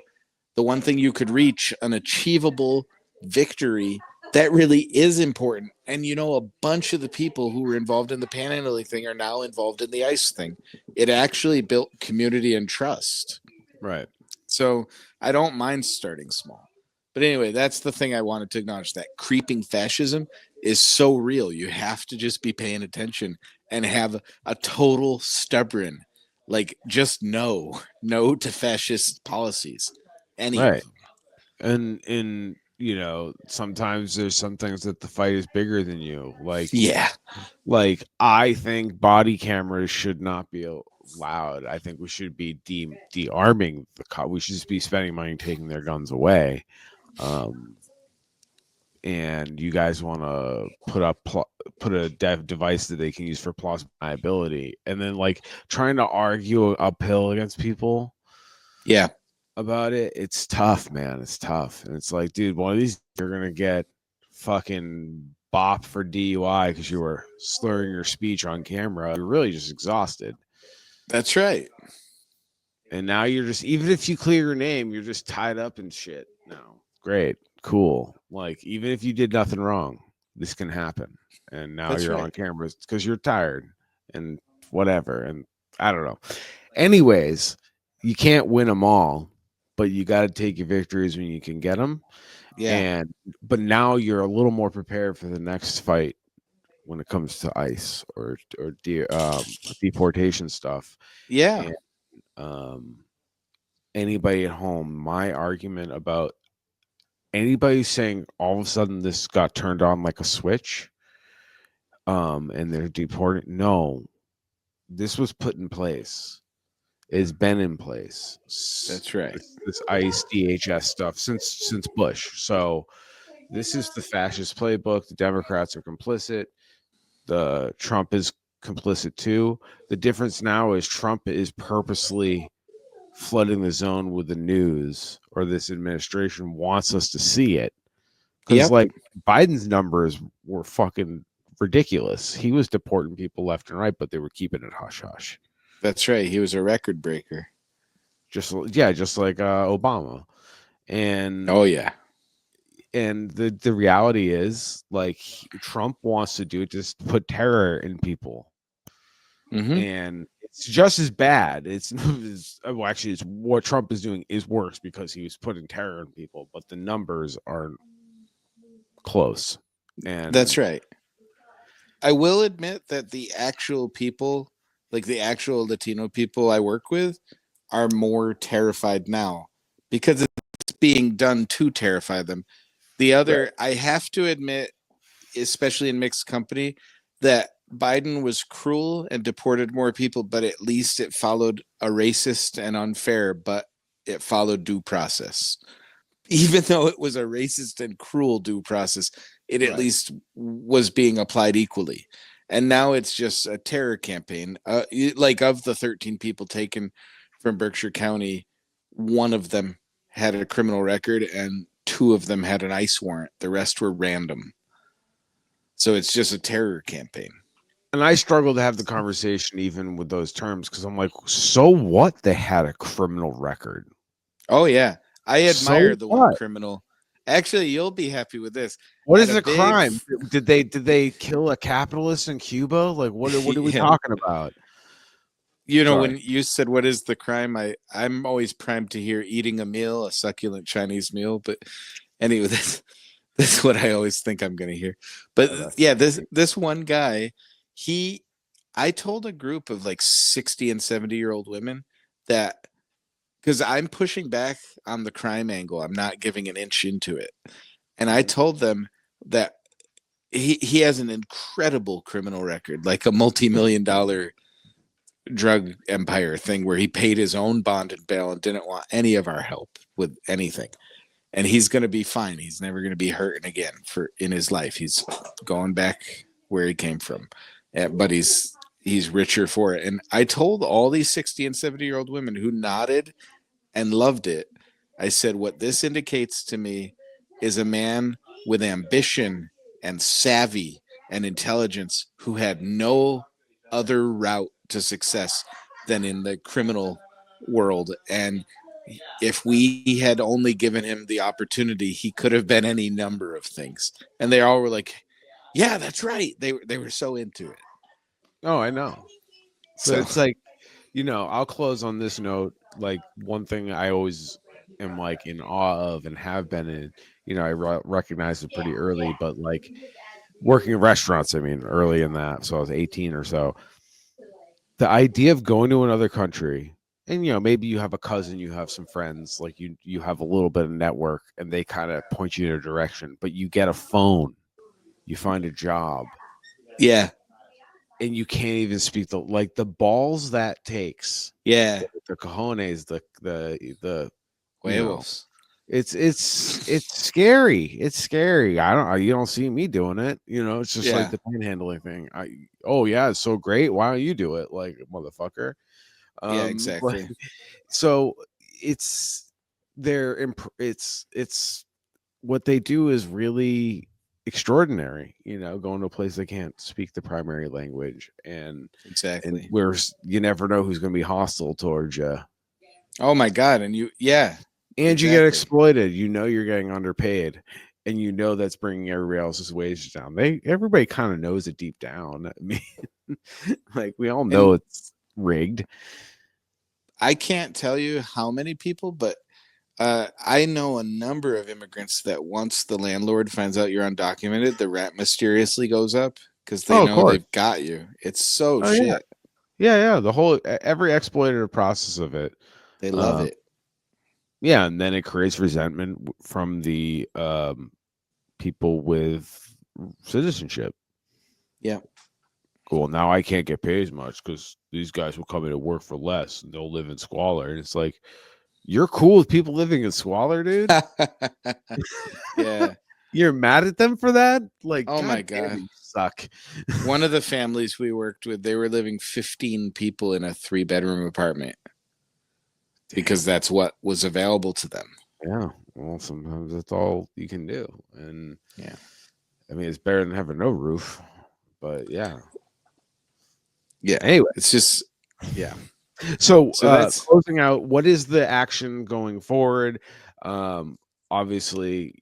the one thing you could reach, an achievable victory, that really is important. And a bunch of the people who were involved in the panhandling thing are now involved in the ICE thing. It actually built community and trust.
Right.
So I don't mind starting small. But anyway, that's the thing I wanted to acknowledge, that creeping fascism is so real. You have to just be paying attention and have a total stubborn, like just no to fascist policies. Any
Right.
of them.
And sometimes there's some things that the fight is bigger than you.
Yeah.
Like I think body cameras should not be allowed. I think we should be de-arming the cop. We should just be spending money taking their guns away. And you guys want to put a device that they can use for plausible liability, and then like trying to argue uphill against people.
Yeah.
About it, it's tough, man. It's tough. And it's like, dude, one of these you're gonna get fucking bopped for DUI because you were slurring your speech on camera. You're really just exhausted.
That's right.
And now you're just, even if you clear your name, you're just tied up and shit. No. Great. Cool. Like, even if you did nothing wrong, this can happen. And now
That's
you're
right.
on camera because you're tired. and whatever. And I don't know. Anyways, you can't win them all, but you got to take your victories when you can get them.
Yeah.
And but now you're a little more prepared for the next fight when it comes to ICE or deportation stuff.
Yeah.
And um, anybody at home, my argument about anybody saying all of a sudden this got turned on like a switch, and they're deporting. No, this was put in place. It's been in place.
That's right.
This ICE DHS stuff since Bush. So this is the fascist playbook. The Democrats are complicit. The Trump is complicit too. The difference now is Trump is purposely flooding the zone with the news, or this administration wants us to see it. Because
Yep.
like Biden's numbers were fucking ridiculous. He was deporting people left and right, but they were keeping it hush hush.
That's right. He was a record breaker.
Just like Obama. And
Oh yeah.
the reality is like Trump wants to do it, just put terror in people.
Mm-hmm.
And it's just as bad. Well, actually, it's what Trump is doing is worse because he was putting terror in people, but the numbers are close. And
That's right. I will admit that the actual people, like the actual Latino people I work with, are more terrified now because it's being done to terrify them. The other,
right.
I have to admit, especially in mixed company, that Biden was cruel and deported more people, but at least it followed a racist and unfair, but it followed due process. Even though it was a racist and cruel due process, it at
Right.
least was being applied equally. And now it's just a terror campaign. Like of the 13 people taken from Berkshire County, one of them had a criminal record and two of them had an ICE warrant. The rest were random. So it's just a terror campaign.
And I struggle to have the conversation even with those terms because I'm like, so what? They had a criminal record.
Oh yeah, I admire
So
the one
what?
criminal. Actually, you'll be happy with this.
What
At
is
a
the
big,
crime? Did they kill a capitalist in Cuba? Like what are we
yeah,
talking about?
you know,
Sorry.
when you said what is the crime, I'm always primed to hear eating a meal, a succulent Chinese meal. But anyway, that's what I always think I'm going to hear. But
Oh, that's
yeah, this one guy, he, I told a group of like 60 and 70-year-old women that because I'm pushing back on the crime angle, I'm not giving an inch into it. And I told them that he has an incredible criminal record, like a multi-million-dollar drug empire thing where he paid his own bond and bail and didn't want any of our help with anything. And he's going to be fine. He's never going to be hurting again for in his life. He's going back where he came from, but he's richer for it. And I told all these 60 and 70-year-old women who nodded and loved it. I said, what this indicates to me is a man with ambition and savvy and intelligence who had no other route to success than in the criminal world. And if we had only given him the opportunity, he could have been any number of things. And they all were like, yeah, that's right. They were so into it.
Oh, I know. But
So
it's like, I'll close on this note. Like one thing I always am like in awe of and have been in, I recognized it pretty early, but like working in restaurants, I mean, early in that. So I was 18 or so. The idea of going to another country and, maybe you have a cousin, you have some friends, like you have a little bit of network and they kind of point you in a direction, but you get a phone, you find a job
yeah,
and you can't even speak the balls that takes.
yeah,
The cojones, the you know,
huevos.
it's scary. It's scary. You don't see me doing it. It's just like
Yeah,
the panhandling thing. Oh yeah, it's so great. Why don't you do it, like motherfucker?
yeah,
But
exactly.
so it's it's what they do is really extraordinary. Going to a place they can't speak the primary language and
Exactly.
where you never know who's going to be hostile towards you.
Oh my god, and you yeah,
And you get
exactly.
exploited. You're getting underpaid. and you know that's bringing everybody else's wages down. Everybody kind of knows it deep down. I mean, like we all know
And
it's rigged.
I can't tell you how many people, but I know a number of immigrants that once the landlord finds out you're undocumented, the rent mysteriously goes up because they
Oh, of
know
course.
they've got you. It's so
Oh yeah,
shit.
yeah. The whole every exploitative process of it.
They love
Um,
it.
yeah, and then it creates resentment from the people with citizenship.
Yeah.
Cool. Now I can't get paid as much because these guys will come in and work for less and they'll live in squalor. And it's like, you're cool with people living in squalor, dude?
Yeah.
You're mad at them for that? Like,
Oh my
god damn
God.
it, you suck.
One of the families we worked with, they were living 15 people in a 3-bedroom apartment because
Damn.
that's what was available to them.
Yeah. Well, sometimes that's all you can do. And
Yeah.
I mean, it's better than having no roof. But yeah.
Yeah.
Anyway.
It's just, yeah.
So,
So that's,
closing out, what is the action going forward? Obviously,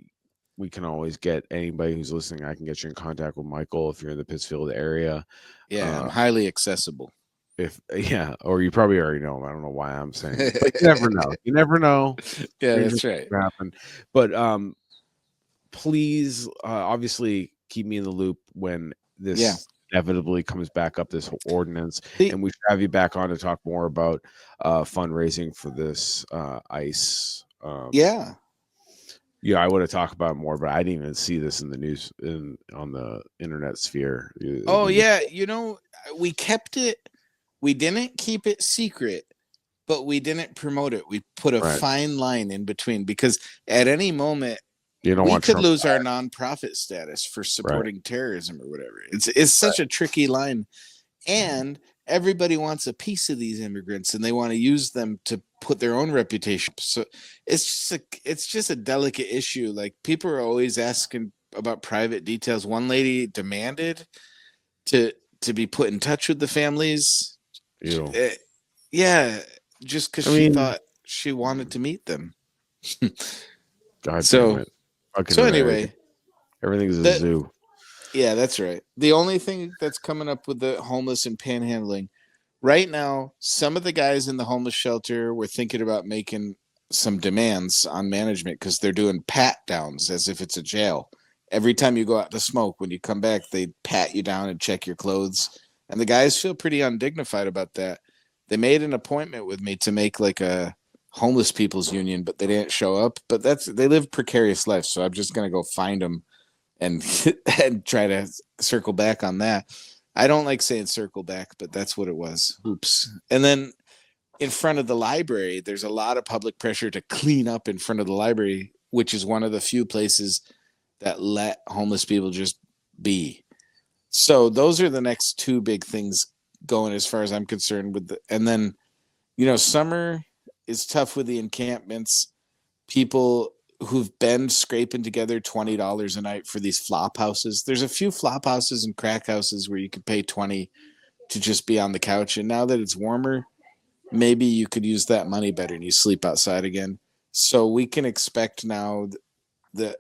we can always get anybody who's listening. I can get you in contact with Michael if you're in the Pittsfield area.
yeah, I'm
Uh,
highly accessible.
if yeah, or you probably already know him. I don't know why I'm saying it, but you never know. You never know.
Yeah,
Things
that's right.
can happen. But please, obviously, keep me in the loop when
Yeah.
this inevitably comes back up, this ordinance,
The,
and we should have you back on to talk more about fundraising for this ice.
yeah.
Yeah, I would have talked about it more, but I didn't even see this in the news on the internet sphere.
Oh yeah, we kept it. We didn't keep it secret, but we didn't promote it. We put a
Right.
fine line in between because at any moment
You don't
we
want
could
Trump
lose our
back.
nonprofit status for
Right.
supporting terrorism or whatever. It's such a tricky line, and everybody wants a piece of these immigrants, and they want to use them to put their own reputation. So it's just a delicate issue. Like people are always asking about private details. One lady demanded to to be put in touch with the families.
You.
Eh, yeah, just because
I
she
mean,
thought she wanted to meet them.
God damn
so
it! Fucking
so anyway,
everything's a
that
zoo.
yeah, that's right. The only thing that's coming up with the homeless and panhandling right now, some of the guys in the homeless shelter were thinking about making some demands on management because they're doing pat downs as if it's a jail. Every time you go out to smoke, when you come back, they pat you down and check your clothes. And the guys feel pretty undignified about that. They made an appointment with me to make like a homeless people's union, but they didn't show up. But they live precarious lives, so I'm just gonna go find them and and try to circle back on that. I don't like saying circle back, but that's what it was. Oops. And then in front of the library, there's a lot of public pressure to clean up in front of the library, which is one of the few places that let homeless people just be. So those are the next two big things going as far as I'm concerned with and then summer is tough with the encampments. People who've been scraping together $20 a night for these flop houses. There's a few flop houses and crack houses where you could pay 20 to just be on the couch. And now that it's warmer, maybe you could use that money better and you sleep outside again. So we can expect now that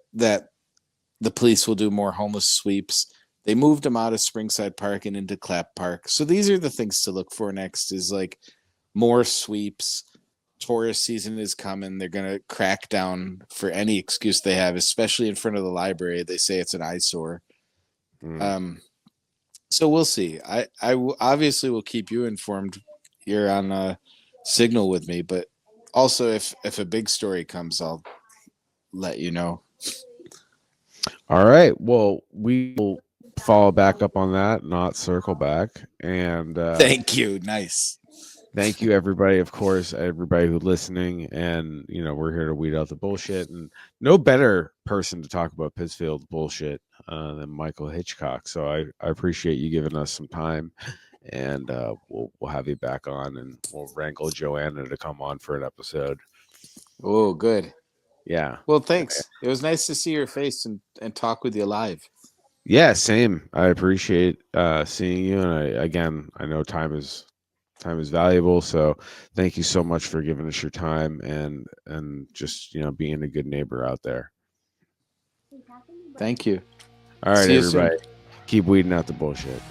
the police will do more homeless sweeps. They moved them out of Springside Park and into Clap Park. So these are the things to look for next is like more sweeps. Tourist season is coming. They're going to crack down for any excuse they have, especially in front of the library. They say it's an eyesore.
Mm.
So we'll see. Obviously will keep you informed. You're on a signal with me, but also if a big story comes, I'll let you know.
All right. Well, we will follow back up on that, not circle back. And
Thank you. Nice.
thank you, everybody. Of course, everybody who's listening. And we're here to weed out the bullshit. And no better person to talk about Pittsfield bullshit than Michael Hitchcock. So I appreciate you giving us some time. And we'll have you back on, and we'll wrangle Joanna to come on for an episode.
Oh, good.
Yeah.
Well, thanks. It was nice to see your face and talk with you live.
Yeah, same. I appreciate seeing you, and I know time is valuable. So thank you so much for giving us your time and just being a good neighbor out there.
Thank you.
All right,
See you soon.
everybody. Keep weeding out the bullshit.